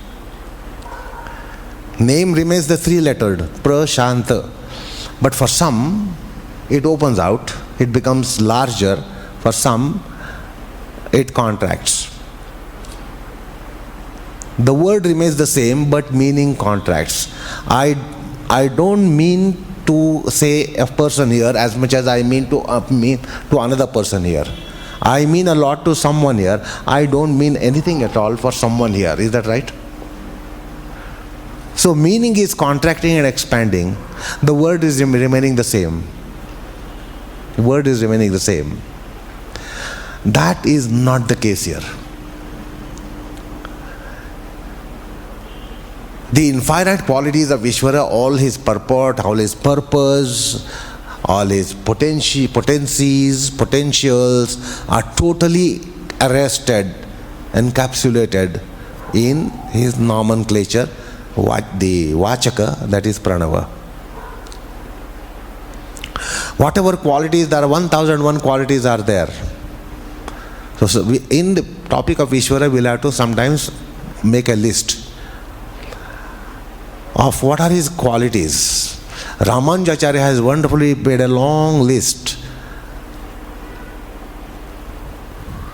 Name remains the three-lettered, Prashant. But for some, it opens out, it becomes larger. For some, it contracts. The word remains the same, but meaning contracts. I don't mean to say a person here as much as I mean to another person here. I mean a lot to someone here. I don't mean anything at all for someone here. Is that right? So meaning is contracting and expanding. The word is remaining the same. The word is remaining the same. That is not the case here. The infinite qualities of Ishvara, all his purport, all his purpose, all his potencies, potentials are totally arrested, encapsulated in his nomenclature, the Vachaka, that is Pranava. Whatever qualities, there are 1001 qualities are there. So in the topic of Ishvara, we'll have to sometimes make a list of what are his qualities. Ramanujacharya has wonderfully made a long list.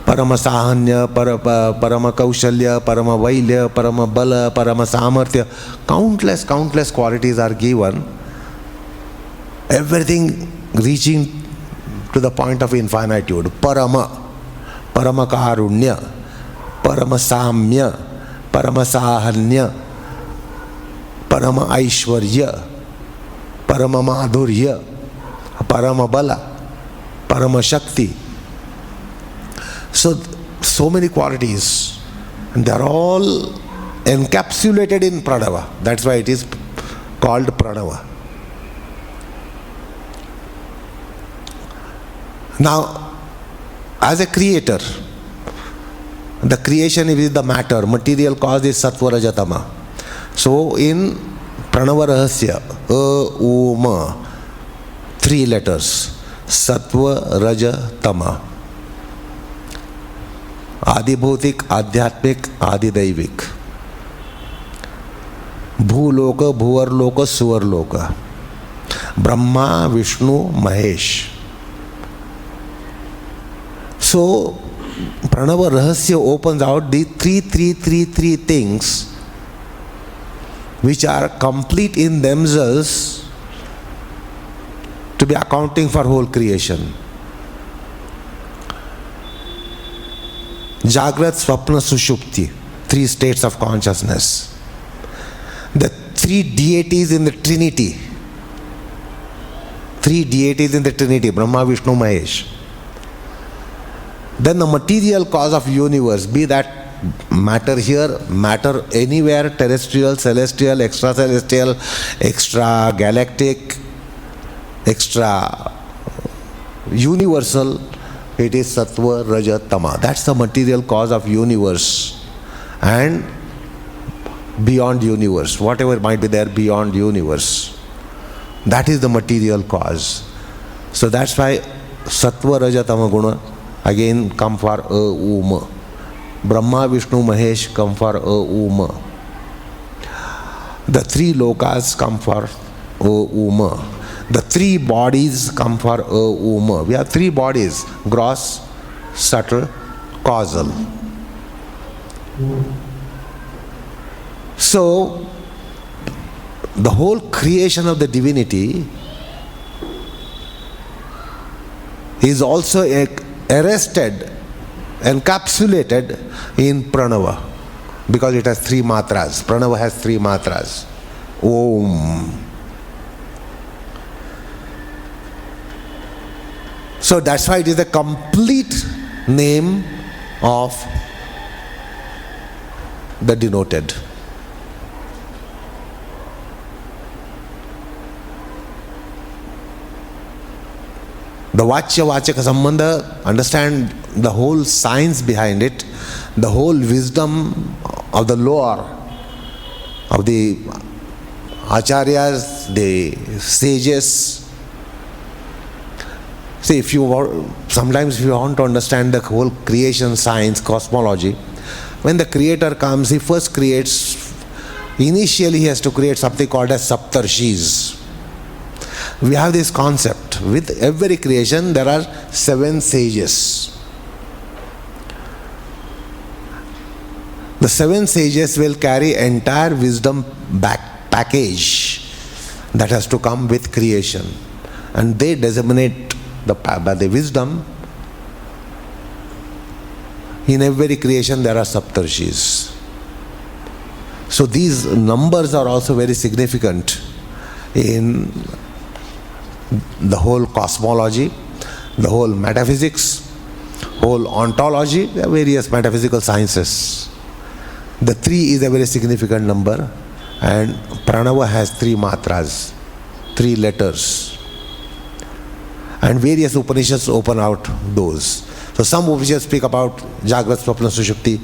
Parama Sahanya, Parama Kaushalya, Parama Vailya, Parama Bala, Parama Samarthya. Countless qualities are given. Everything reaching to the point of infinitude. Parama, Parama Karunya, Parama Samya, Parama Sahanya, Parama Aishwarya, Parama Madhurya, Parama Bala, Parama Shakti. So many qualities, and they are all encapsulated in Pranava. That's why it is called Pranava. Now, as a creator, the creation is the matter, material cause is Sattva Raja Tama. So in Pranava Rahasya, Ma, 3 letters, Sattva, Raja, Tama. Adi Bhautik, Adhyatmik, Adi Daivik. Bhuloka, Bhuvarloka, Suvarloka. Brahma, Vishnu, Mahesh. So Pranava Rahasya opens out the three things which are complete in themselves to be accounting for whole creation. Jagrat, Swapna, Sushupti, 3 states of consciousness. The 3 deities in the Trinity. 3 deities in the Trinity, Brahma, Vishnu, Mahesh. Then the material cause of universe, be that matter here, matter anywhere, terrestrial, celestial, extra-celestial, extra-galactic, extra-universal, it is Sattva, Raja, Tama. That's the material cause of universe and beyond universe, whatever might be there beyond universe. That is the material cause. So that's why Sattva, Raja, Tama Guna again come for A-U-M. Brahma, Vishnu, Mahesh come for A-U-M. The three lokas come for A-U-M. The three bodies come for A-U-M. We have three bodies: gross, subtle, causal. So, the whole creation of the divinity is also arrested, encapsulated in Pranava, because it has three matras. Pranava has three matras. Om. So that's why it is the complete name of the denoted. The Vachya Vachaka Sambandha, understand the whole science behind it, the whole wisdom of the lore of the acharyas, the sages. See, sometimes if you want to understand the whole creation science, cosmology, when the creator comes, he first creates, initially he has to create something called as Saptarshis. We have this concept, with every creation there are 7 sages. The 7 sages will carry entire wisdom package that has to come with creation, and they disseminate the wisdom. In every creation there are Saptarshis. So these numbers are also very significant in the whole cosmology, the whole metaphysics, whole ontology, various metaphysical sciences. The 3 is a very significant number, and Pranava has 3 matras, 3 letters. And various Upanishads open out those. So some Upanishads speak about Jagrat, Swapna, Sushupti.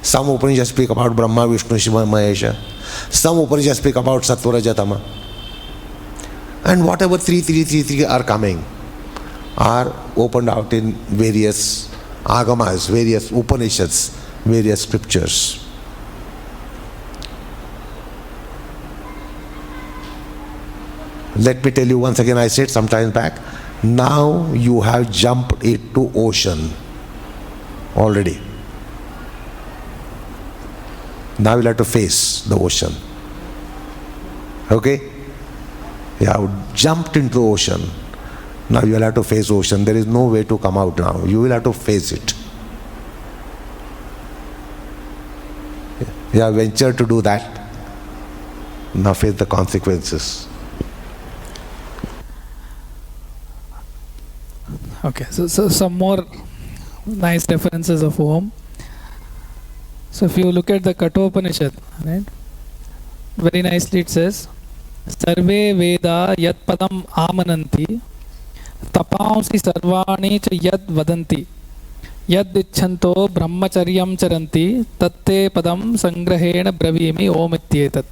Some Upanishads speak about Brahma, Vishnu, Shiva, Mahesha. Some Upanishads speak about Sattva, Raja, Tama. And whatever 3 are coming are opened out in various agamas, various Upanishads, various scriptures. Let me tell you once again, I said some time back, now you have jumped into ocean already. Now you'll have to face the ocean. Okay? You have jumped into ocean. Now you will have to face ocean. There is no way to come out now. You will have to face it. You have ventured to do that. Now face the consequences. Okay, so some more nice references of Om. So if you look at the Kathopanishad, right, very nicely it says, Sarve Veda Yat Padam Amananti Tapansi Sarvani Cha Yad Vadanti Yad Icchanto Brahmacharyam Charanti Tatte Padam Sangrahena Bravimi Om Ityetat.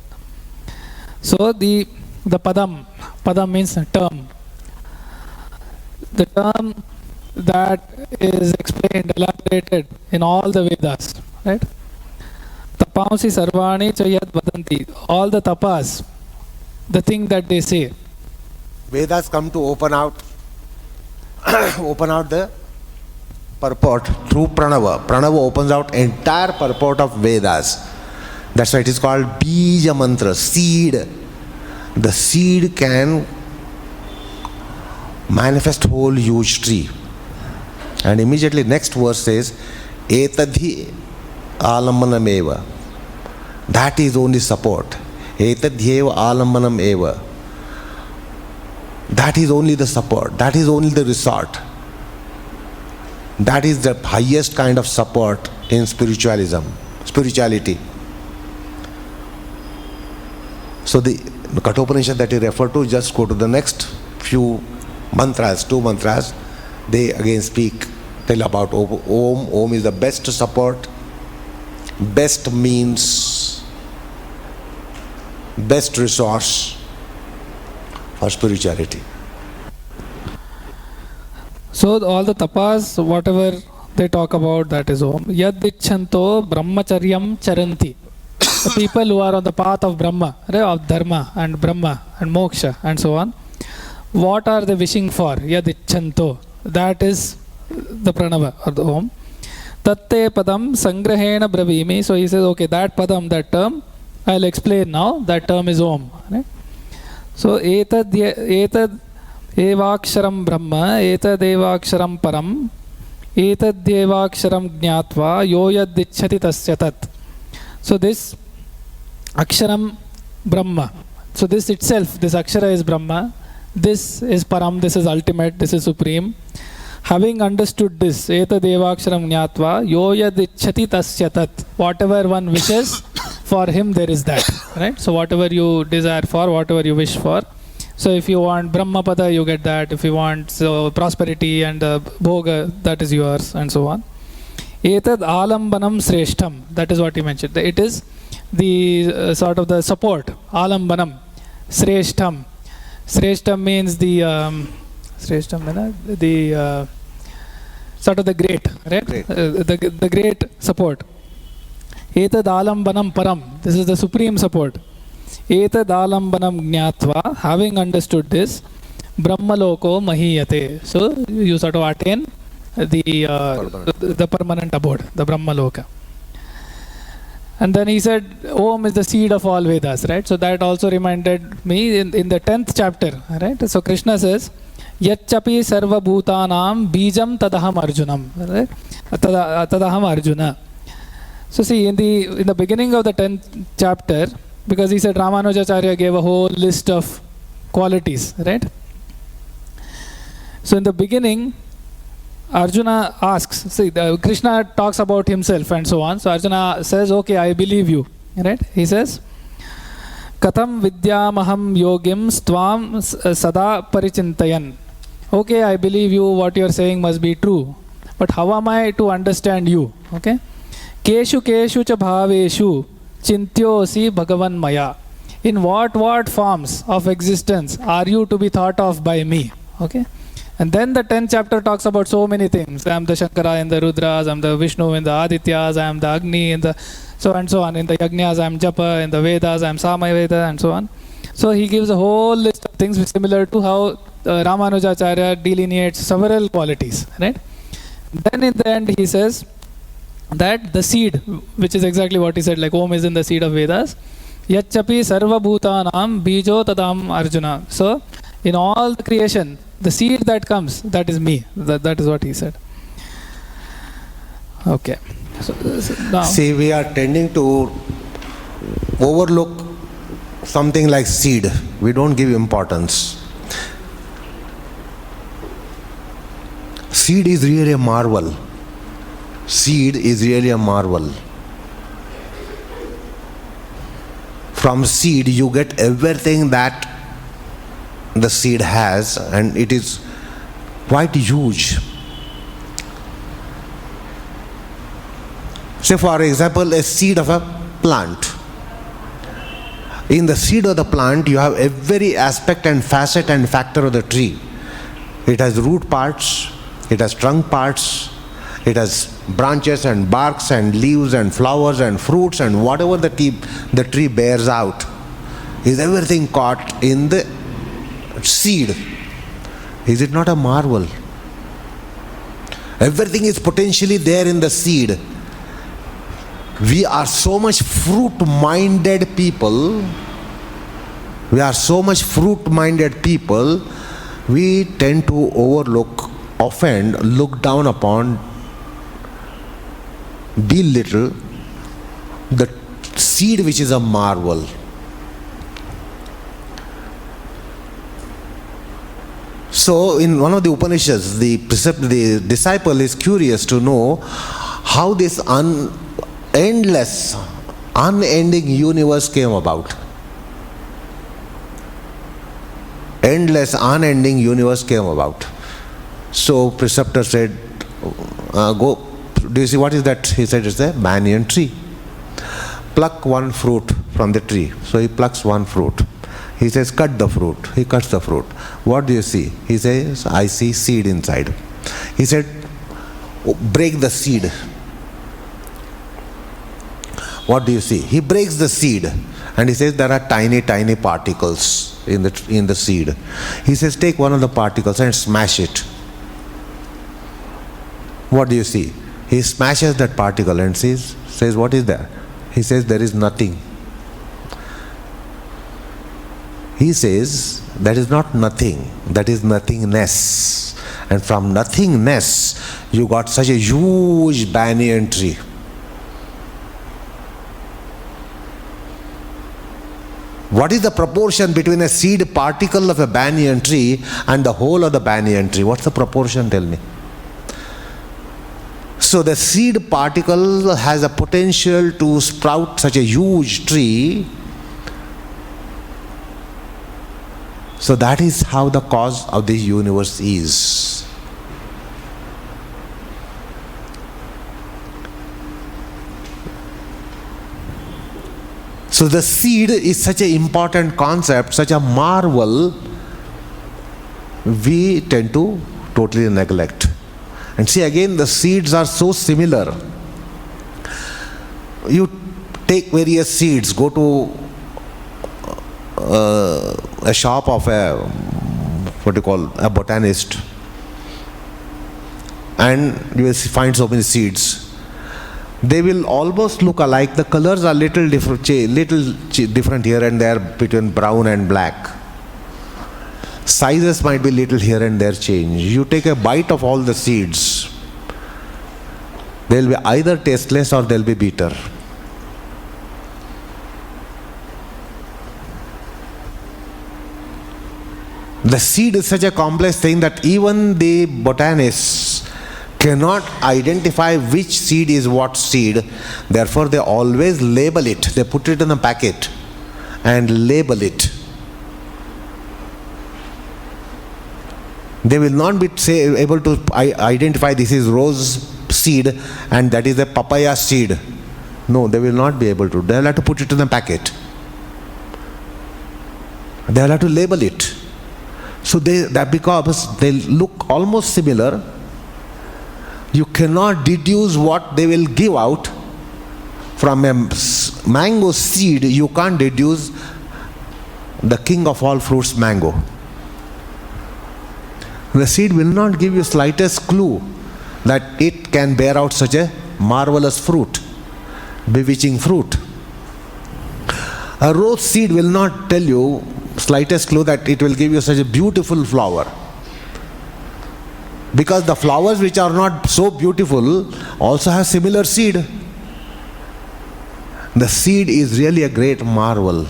So the padam means term. The term that is explained, elaborated in all the Vedas, right? Tapansi Sarvani Cha Yad Vadanti. All the tapas, the thing that they say. Vedas come to open out the purport through Pranava. Pranava opens out entire purport of Vedas. That's why it is called Bija Mantra, seed. The seed can manifest whole huge tree. And immediately next verse says, Etadhi alammanam eva. That is only support. Etadhyeva alammanam eva. That is only the support. That is only the resort. That is the highest kind of support in spirituality. So the Kathopanishad that you refer to, just go to the next few mantras, 2 mantras. They again tell about Om. Om is the best support, best means, best resource for spirituality. So all the tapas, whatever they talk about, that is Om. Yad icchanto brahmacharyam charanti. The people who are on the path of Brahma, right, of Dharma and Brahma and Moksha and so on, what are they wishing for? Yad icchanto. That is the pranava or the Om. Tatte padam sangrahena bravimi. So he says, okay, that padam, that term, I'll explain now. That term is Om. Right? So etad evaksharam brahma, etad evaksharam param, etad evaksharam jnatva, yoyad ichhati tasya tat. So this aksharam brahma. So this itself, this akshara is Brahma. This is param, this is ultimate, this is supreme. Having understood this, etad evaksharam jnatva, yoyad ichhati tasya tat. Whatever one wishes, for him there is that. Right? So whatever you desire for, whatever you wish for. So if you want Brahmapada, you get that. If you want prosperity and bhoga, that is yours, and so on. Etad alambanam sreshtham. That is what he mentioned. It is the sort of the support. Alambanam. Sreshtham. Sreshtham means the sort of the great, right? Great. The great support. Etad alambanam param. This is the supreme support. Etad alambanam jnatva. Having understood this, brahmaloko mahiyate. So you sort of attain the permanent abode, the brahmaloka. And then he said, Om is the seed of all Vedas, right? So that also reminded me in the 10th chapter, right? So Krishna says, Yacchapi sarva bhutanam bijam tadaham arjunam, right? Tadaham arjuna. So see, in the beginning of the 10th chapter, because he said Ramanujacharya gave a whole list of qualities, right? So in the beginning, Arjuna asks, see, Krishna talks about himself and so on. So Arjuna says, okay, I believe you. Right? He says, Katham vidyamaham yogim stvam sada parichintayan. Okay, I believe you, what you are saying must be true. But how am I to understand you? Okay? Keshu keshu cha bhaveshu chintyosi bhagavan maya. In what forms of existence are you to be thought of by me? Okay? And then the 10th chapter talks about so many things. I am the Shankara in the Rudras, I am the Vishnu in the Adityas, I am the Agni in the so and so on. In the Yajnas, I am Japa, in the Vedas, I am Samaveda, and so on. So he gives a whole list of things similar to how Ramanujacharya delineates several qualities. Right? Then in the end he says that the seed, which is exactly what he said, like Om is in the seed of Vedas, Yacchapi sarva bhutanam bijo tadam arjuna. So in all the creation, the seed that comes, that is me. That is what he said. Okay. So now, See, we are tending to overlook something like seed. We don't give importance. Seed is really a marvel. Seed is really a marvel. From seed you get everything that the seed has, and it is quite huge. Say for example, a seed of a plant. In the seed of the plant you have every aspect and facet and factor of the tree. It has root parts, it has trunk parts, it has branches and barks and leaves and flowers and fruits, and whatever the tree bears out is everything caught in the seed. Is it not a marvel? Everything is potentially there in the seed. We are so much fruit-minded people. We are so much fruit-minded people. We tend to overlook, offend, look down upon, belittle the seed which is a marvel. So in one of the Upanishads, the disciple is curious to know how this endless, unending universe came about. Endless, unending universe came about. So preceptor said, go, do you see what is that? He said, it's a banyan tree. Pluck one fruit from the tree. So he plucks one fruit. He says, cut the fruit. He cuts the fruit. What do you see? He says, I see seed inside. He said, break the seed. What do you see? He breaks the seed and he says there are tiny, tiny particles in the seed. He says, take one of the particles and smash it. What do you see? He smashes that particle and says, what is there? He says, there is nothing. He says, that is not nothing, that is nothingness. And from nothingness, you got such a huge banyan tree. What is the proportion between a seed particle of a banyan tree and the whole of the banyan tree? What's the proportion? Tell me. So the seed particle has a potential to sprout such a huge tree. So that is how the cause of this universe is. So the seed is such an important concept, such a marvel, we tend to totally neglect. And see, again, the seeds are so similar. You take various seeds, go to a shop of a botanist, and you will find so many seeds. They will almost look alike. The colors are little different here and there between brown and black. Sizes might be little here and there change. You take a bite of all the seeds, they'll be either tasteless or they'll be bitter. The seed is such a complex thing that even the botanists cannot identify which seed is what seed. Therefore, they always label it. They put it in a packet and label it. They will not be able to identify this is rose seed and that is a papaya seed. No, they will not be able to. They will have to put it in a packet. They will have to label it. So because they look almost similar, you cannot deduce what they will give out. From a mango seed, you can't deduce the king of all fruits, mango. The seed will not give you slightest clue that it can bear out such a marvelous fruit, bewitching fruit. A rose seed will not tell you slightest clue that it will give you such a beautiful flower. Because the flowers which are not so beautiful also have similar seed. The seed is really a great marvel.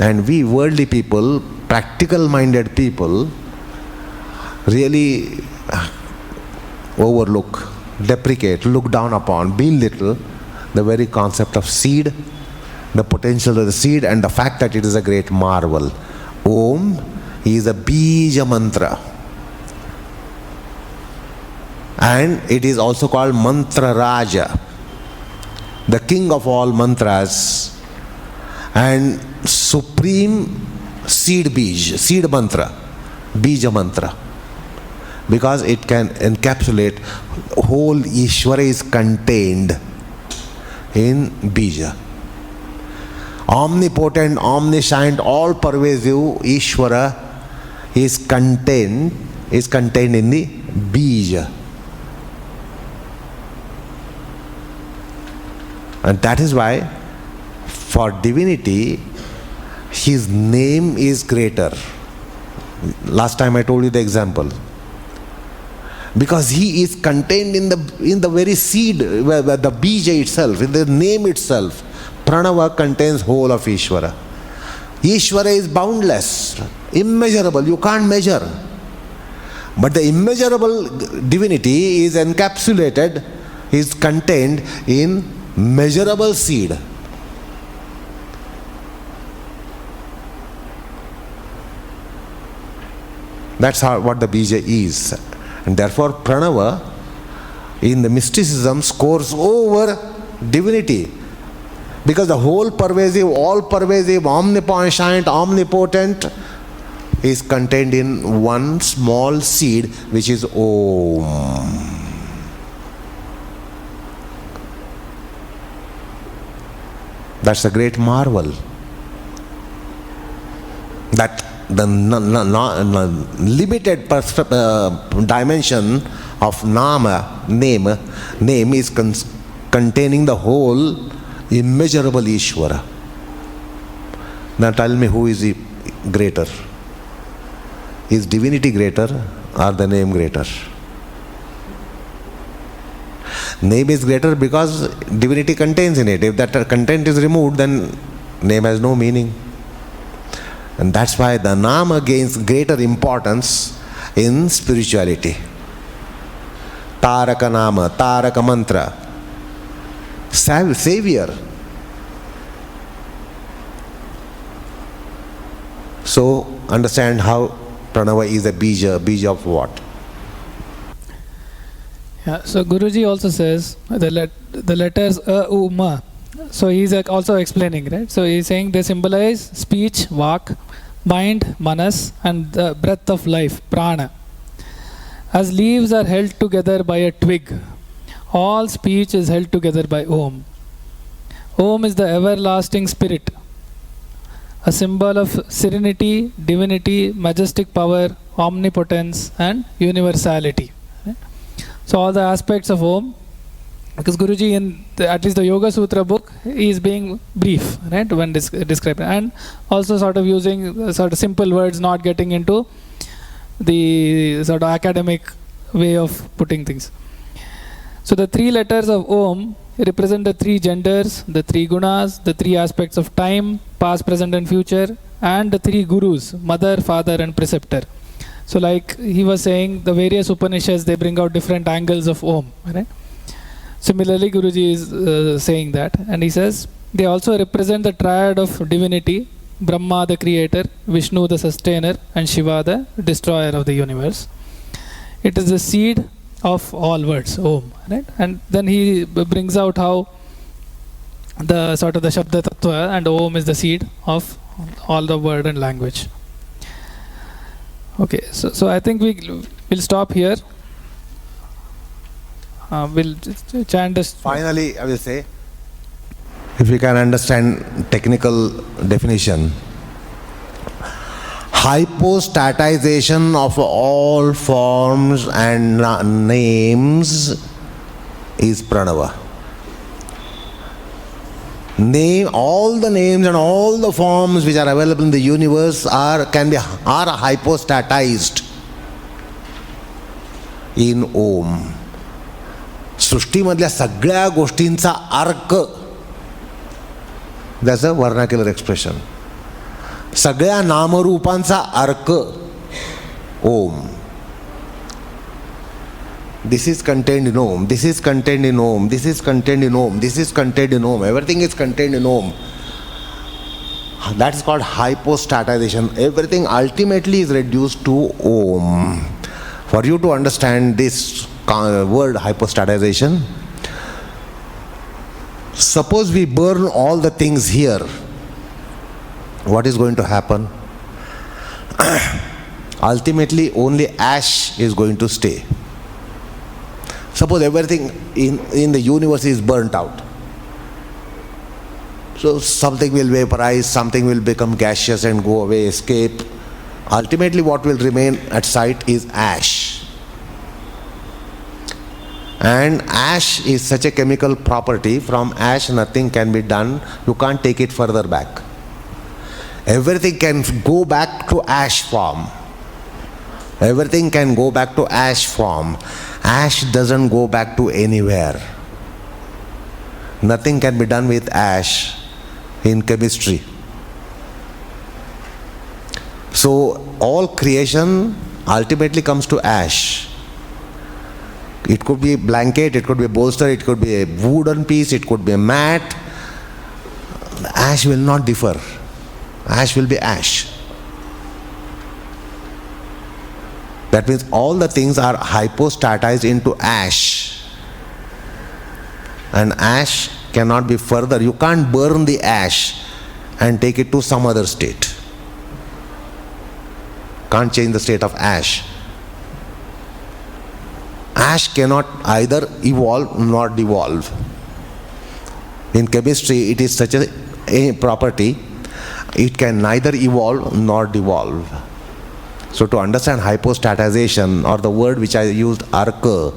And we worldly people, practical minded people, really overlook, deprecate, look down upon, belittle the very concept of seed, the potential of the seed, and the fact that it is a great marvel. Om is a Bija mantra. And it is also called Mantra Raja, the king of all mantras, and supreme seed bij, seed mantra, Bija mantra. Because it can encapsulate whole Ishvara is contained in Bija. Omnipotent, omniscient, all pervasive Ishvara is contained in the Bija. And that is why for divinity, his name is greater. Last time I told you the example. Because he is contained in the very seed, the bija itself, in the name itself. Pranava contains whole of Ishvara. Ishvara is boundless, immeasurable, you can't measure. But the immeasurable divinity is encapsulated, is contained in measurable seed. That's what the bija is. And therefore Pranava in the mysticism scores over divinity. Because the whole pervasive, all pervasive, omniscient, omnipotent is contained in one small seed, which is Om. That's a great marvel. That the limited dimension of Nama, name is containing the whole immeasurable Ishvara. Now tell me, who is greater? Is divinity greater or the name greater? Name is greater because divinity contains in it. If that content is removed, then name has no meaning. And that's why the Nama gains greater importance in spirituality. Taraka Nama, Taraka Mantra, Savior. So understand how Pranava is a bija of what? Yeah, so Guruji also says the letters A, U, Ma. So he's also explaining, right? So he's saying they symbolize speech, vak, mind, manas, and the breath of life, prana. As leaves are held together by a twig, all speech is held together by Om. Om is the everlasting spirit, a symbol of serenity, divinity, majestic power, omnipotence, and universality. Right? So all the aspects of Om, because Guruji in at least the Yoga Sutra book, he is being brief, right, when describing, and also sort of using sort of simple words, not getting into the sort of academic way of putting things. So the three letters of Om represent the three genders, the three gunas, the three aspects of time, past, present and future, and the three gurus, mother, father and preceptor. So like he was saying, the various Upanishads, they bring out different angles of Om, right? Similarly, Guruji is saying that, and he says they also represent the triad of divinity, Brahma the creator, Vishnu the sustainer, and Shiva the destroyer of the universe. It is the seed of all words, Om, right? And then he brings out how the sort of the Shabda Tattva and Om is the seed of all the word and language. Okay, so I think we'll stop here. We'll chant this. Finally, I will say, if you can understand technical definition, hypostatization of all forms and names is Pranava. All the names and all the forms which are available in the universe are hypostatized in Om. सृष्टीमधल्या सगळ्या गोष्टींचा अर्क, that's a vernacular expression, सगळ्या नामरूपांचा अर्क ओम. This is contained in Om, this is contained in Om, this is contained in Om, this is contained in Om, everything is contained in Om. That is called hypostatization. Everything ultimately is reduced to Om. For you to understand this word hypostatization, suppose we burn all the things here, what is going to happen? Ultimately only ash is going to stay. Suppose everything in the universe is burnt out, so something will vaporize, something will become gaseous and go away, escape. Ultimately what will remain at sight is ash. And ash is such a chemical property, from ash nothing can be done, you can't take it further back. Everything can go back to ash form. Everything can go back to ash form. Ash doesn't go back to anywhere. Nothing can be done with ash in chemistry. So all creation ultimately comes to ash. It could be a blanket, it could be a bolster, it could be a wooden piece, it could be a mat. Ash will not differ. Ash will be ash. That means all the things are hypostatized into ash. And ash cannot be further. You can't burn the ash and take it to some other state. can't change the state of ash. Ash cannot either evolve nor devolve. In chemistry, it is such a property, it can neither evolve nor devolve. So to understand hypostatization, or the word which I used, arka,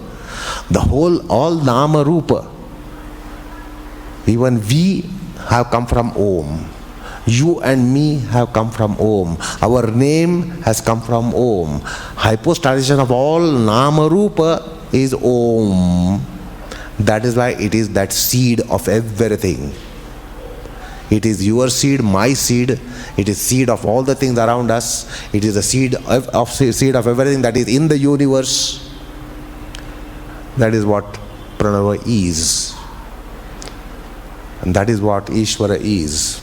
the whole, all nama rupa, even we have come from Om. You and me have come from Om. Our name has come from Om. Hypostatization of all nama rupa is Om. That is why it is that seed of everything. It is your seed, my seed. It is seed of all the things around us. It is a seed of everything that is in the universe. That is what Pranava is. And that is what Ishvara is.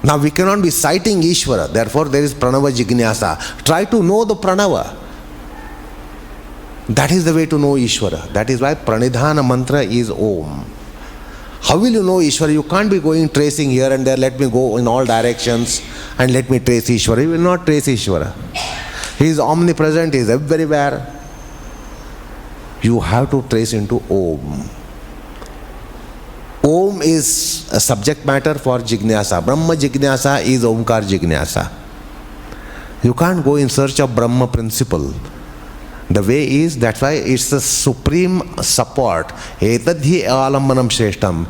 Now we cannot be citing Ishvara. Therefore there is Pranava Jignasa. Try to know the Pranava. That is the way to know Ishvara. That is why Pranidhana mantra is Om. How will you know Ishvara? You can't be going tracing here and there, let me go in all directions and let me trace Ishvara. You will not trace Ishvara. He is omnipresent, he is everywhere. You have to trace into Om. Om is a subject matter for Jignasa. Brahma Jignasa is Omkar Jignasa. You can't go in search of Brahma principle. The way is, that's why it's the supreme support. Etadhi alambanam shreshtam.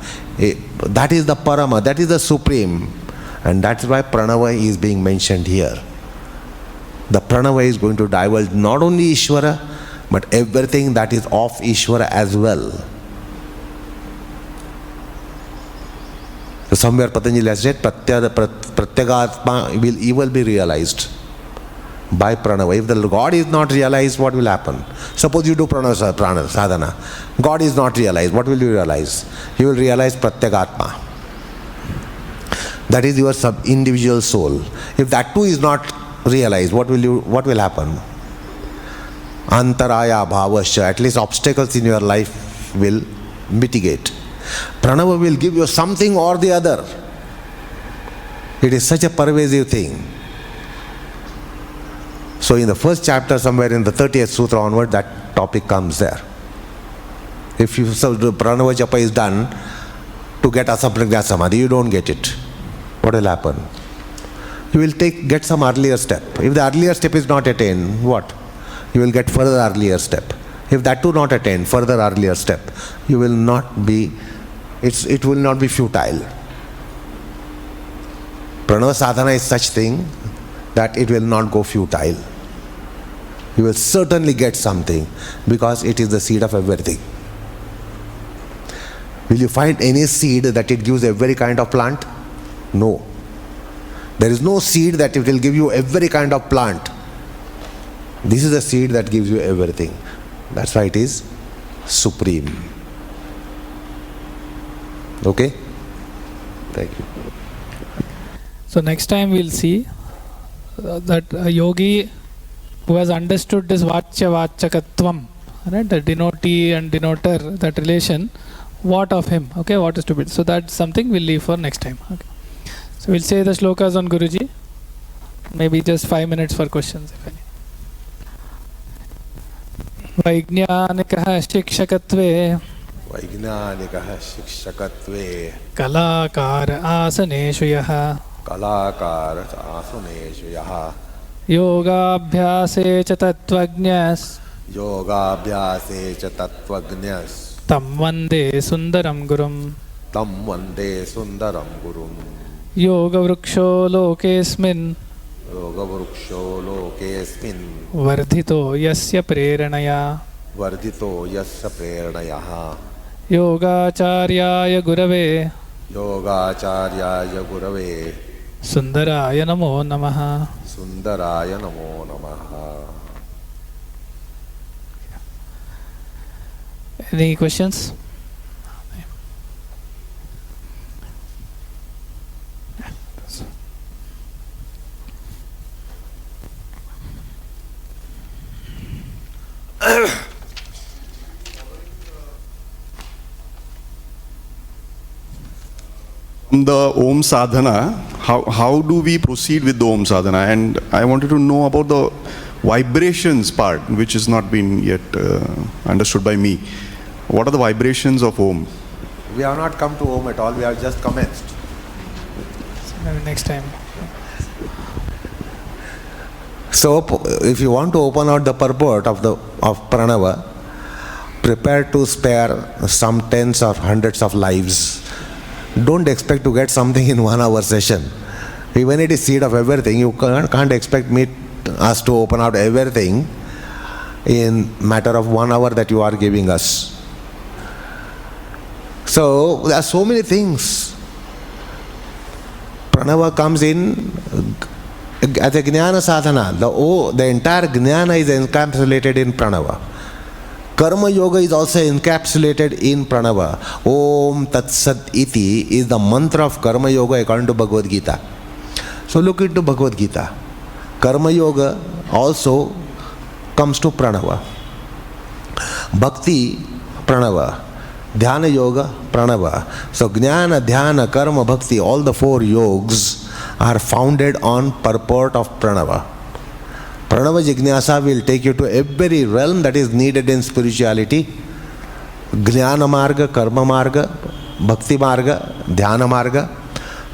That is the parama, that is the supreme. And that's why Pranava is being mentioned here. The Pranava is going to divulge not only Ishvara, but everything that is of Ishvara as well. So somewhere Patanjali has said, Pratyagatma will be realized by Pranava. If the God is not realized, what will happen? Suppose you do prana sadhana. God is not realized. What will you realize? You will realize Pratyagatma. That is your individual soul. If that too is not realized, what will happen? Antaraya bhavasya. At least obstacles in your life will mitigate. Pranava will give you something or the other. It is such a pervasive thing. So in the first chapter, somewhere in the 30th sutra onward, that topic comes there. If you the Pranava Japa is done to get Asaprajna Samadhi, you don't get it. What will happen? You will get some earlier step. If the earlier step is not attained, what? You will get further earlier step. If that too not attained, further earlier step, you will not be, it will not be futile. Pranava sadhana is such thing that it will not go futile. You will certainly get something because it is the seed of everything. Will you find any seed that it gives every kind of plant? No. There is no seed that it will give you every kind of plant. This is the seed that gives you everything. That's why it is supreme. Okay? Thank you. So next time we'll see that a yogi who has understood this vachya vachakatvam, right, the denotee and denoter, that relation, what of him, okay, what is to be. So that's something we'll leave for next time. Okay. So we'll say the shlokas on Guruji, maybe just 5 minutes for questions if any. Vaijñānikah shikshakatve Vaijñānikah shikshakatve kalākāra āsaneshu yaha Kalākāra āsaneshu yaha Yogābhyāse ca tattvajñas Yogābhyāse ca tattvajñas tam vande sundaram gurum Tam vande sundaram gurum Yoga vruksho lokesmin Yoga vruksho lokesmin Vardhito yasya preranaya Vardhito yasya preranayaha Yogacharyaya gurave Yogacharyaya gurave Sundaraya namo namaha. Sundaraya namo namaha. Any questions? The Om Sadhana, how do we proceed with the Om Sadhana? And I wanted to know about the vibrations part, which has not been yet understood by me. What are the vibrations of Om? We have not come to Om at all, we have just commenced. Maybe next time. So, if you want to open out the purport of Pranava, prepare to spare some tens or hundreds of lives. Don't expect to get something in 1 hour session. Even it is seed of everything, you can't expect us to open out everything in matter of 1 hour that you are giving us. So, there are so many things. Pranava comes in as a Jnana Sadhana. The entire Jnana is encapsulated in Pranava. Karma Yoga is also encapsulated in Pranava. Om Tat Sat Iti is the mantra of Karma Yoga according to Bhagavad Gita. So look into Bhagavad Gita. Karma Yoga also comes to Pranava. Bhakti, Pranava. Dhyana Yoga, Pranava. So Jnana, Dhyana, Karma, Bhakti, all the 4 yogas are founded on purport of Pranava. Pranava Jignasa will take you to every realm that is needed in spirituality. Jnana Marga, Karma Marga, Bhakti Marga, Dhyana Marga.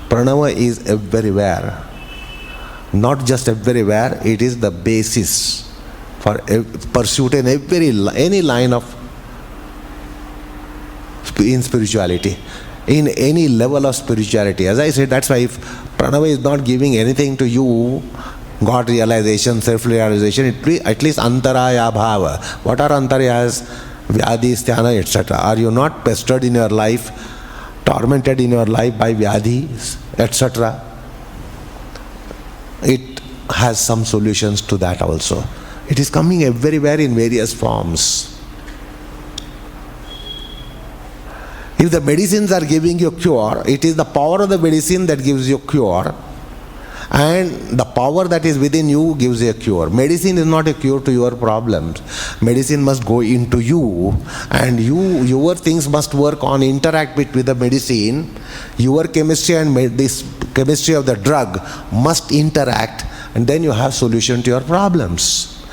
Pranava is everywhere. Not just everywhere, it is the basis for pursuit in any line of in spirituality, in any level of spirituality. As I said, that's why if Pranava is not giving anything to you, God realization, self-realization, at least antaraya bhava. What are antarayas? Vyadhi, sthana, etc. Are you not pestered in your life, tormented in your life by vyadhis, etc.? It has some solutions to that also. It is coming everywhere in various forms. If the medicines are giving you cure, it is the power of the medicine that gives you cure, and the power that is within you gives you a cure. Medicine is not a cure to your problems. Medicine must go into you, and your things must work on, interact with the medicine. Your chemistry and this chemistry of the drug must interact, and then you have solution to your problems.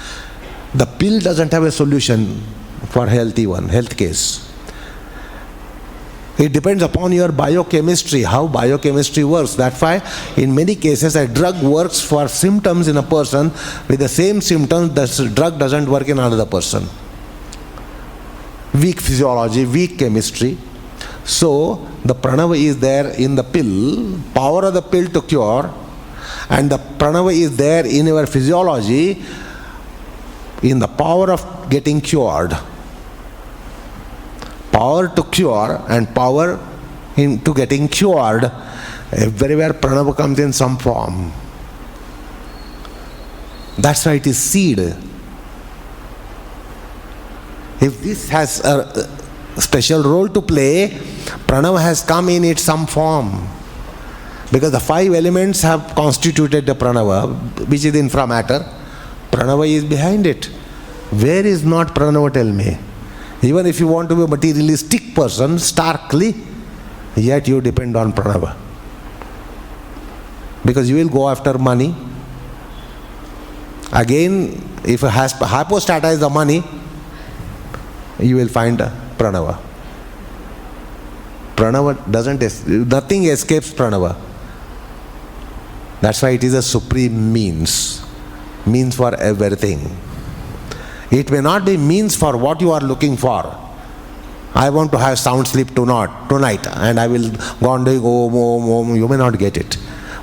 The pill doesn't have a solution for health case. It depends upon your biochemistry, how biochemistry works. That's why in many cases a drug works for symptoms in a person. With the same symptoms, the drug doesn't work in another person. Weak physiology, weak chemistry. So the pranava is there in the pill, power of the pill to cure, and the pranava is there in your physiology, in the power of getting cured. Power to cure and power into getting cured. Everywhere pranava comes in some form. That's why it is seed. If this has a special role to play, pranava has come in its some form. Because the 5 elements have constituted the pranava, which is inframatter. Pranava is behind it. Where is not pranava, tell me? Even if you want to be a materialistic person, starkly, yet you depend on pranava. Because you will go after money. Again, if you hypostatize the money, you will find pranava. Pranava nothing escapes pranava. That's why it is a supreme means for everything. It may not be means for what you are looking for. I want to have sound sleep tonight, and I will go on doing om, om, om. You may not get it.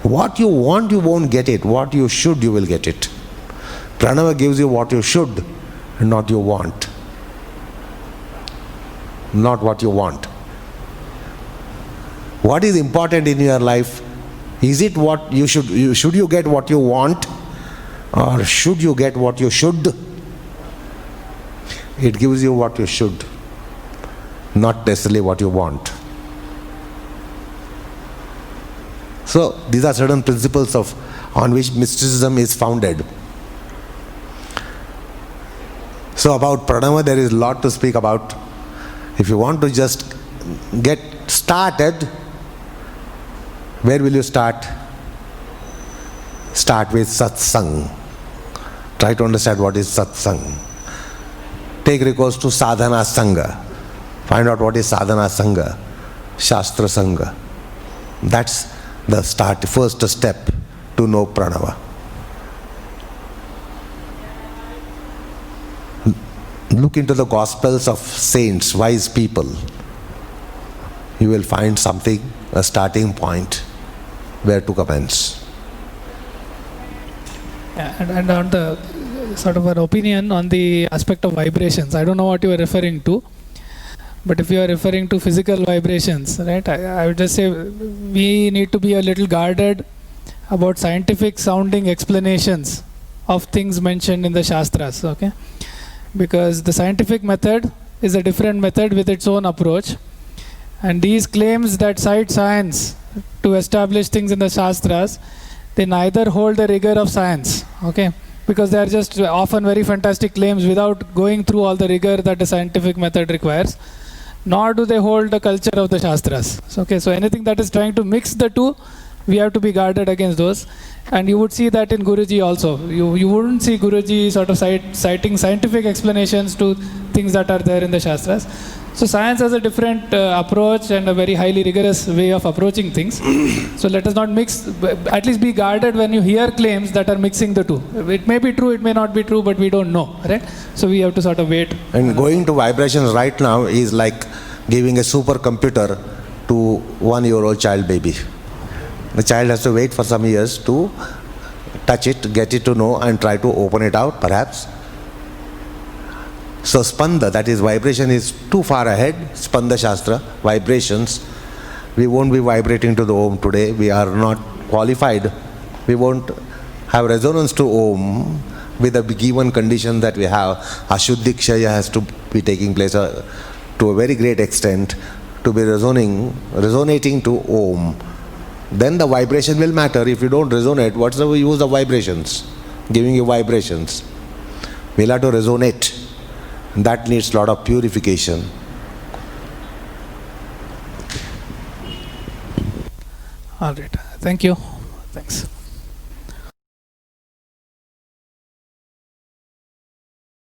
What you want, you won't get it. What you should, you will get it. Pranava gives you what you should, not you want. Not what you want. What is important in your life? Is it what you should? Should you get what you want, or should you get what you should? It gives you what you should, not necessarily what you want. So these are certain principles on which mysticism is founded. So about pranava there is a lot to speak about. If you want to just get started, Where will you start? Start with satsang. Try to understand what is satsang. Take recourse to sadhana sangha. Find out what is sadhana sangha, shastra sangha. That's the start, first step to know pranava. Look into the Gospels of saints, wise people. You will find something, a starting point where to commence. Yeah, and on the sort of an opinion on the aspect of vibrations, I don't know what you are referring to, but if you are referring to physical vibrations, right, I would just say we need to be a little guarded about scientific sounding explanations of things mentioned in the Shastras, okay? Because the scientific method is a different method with its own approach, and these claims that cite science to establish things in the Shastras, they neither hold the rigor of science, okay? Because they are just often very fantastic claims without going through all the rigor that the scientific method requires, nor do they hold the culture of the Shastras. Okay, so anything that is trying to mix the two, we have to be guarded against those. And you would see that in Guruji also. You wouldn't see Guruji sort of citing scientific explanations to things that are there in the Shastras. So science has a different approach and a very highly rigorous way of approaching things. So let us not mix, at least be guarded when you hear claims that are mixing the two. It may be true, it may not be true, but we don't know, right? So we have to sort of wait. And going to vibrations right now is like giving a supercomputer to 1-year-old child baby. The child has to wait for some years to touch it, get it to know, and try to open it out, perhaps. So spanda, that is vibration, is too far ahead. Spanda Shastra, vibrations. We won't be vibrating to the Om today. We are not qualified. We won't have resonance to Om with the given condition that we have. Ashuddhi Kshaya has to be taking place to a very great extent to be resonating to Om. Then the vibration will matter. If you don't resonate, what's the use of vibrations? Giving you vibrations. We'll have to resonate. That needs a lot of purification. All right. Thank you. Thanks.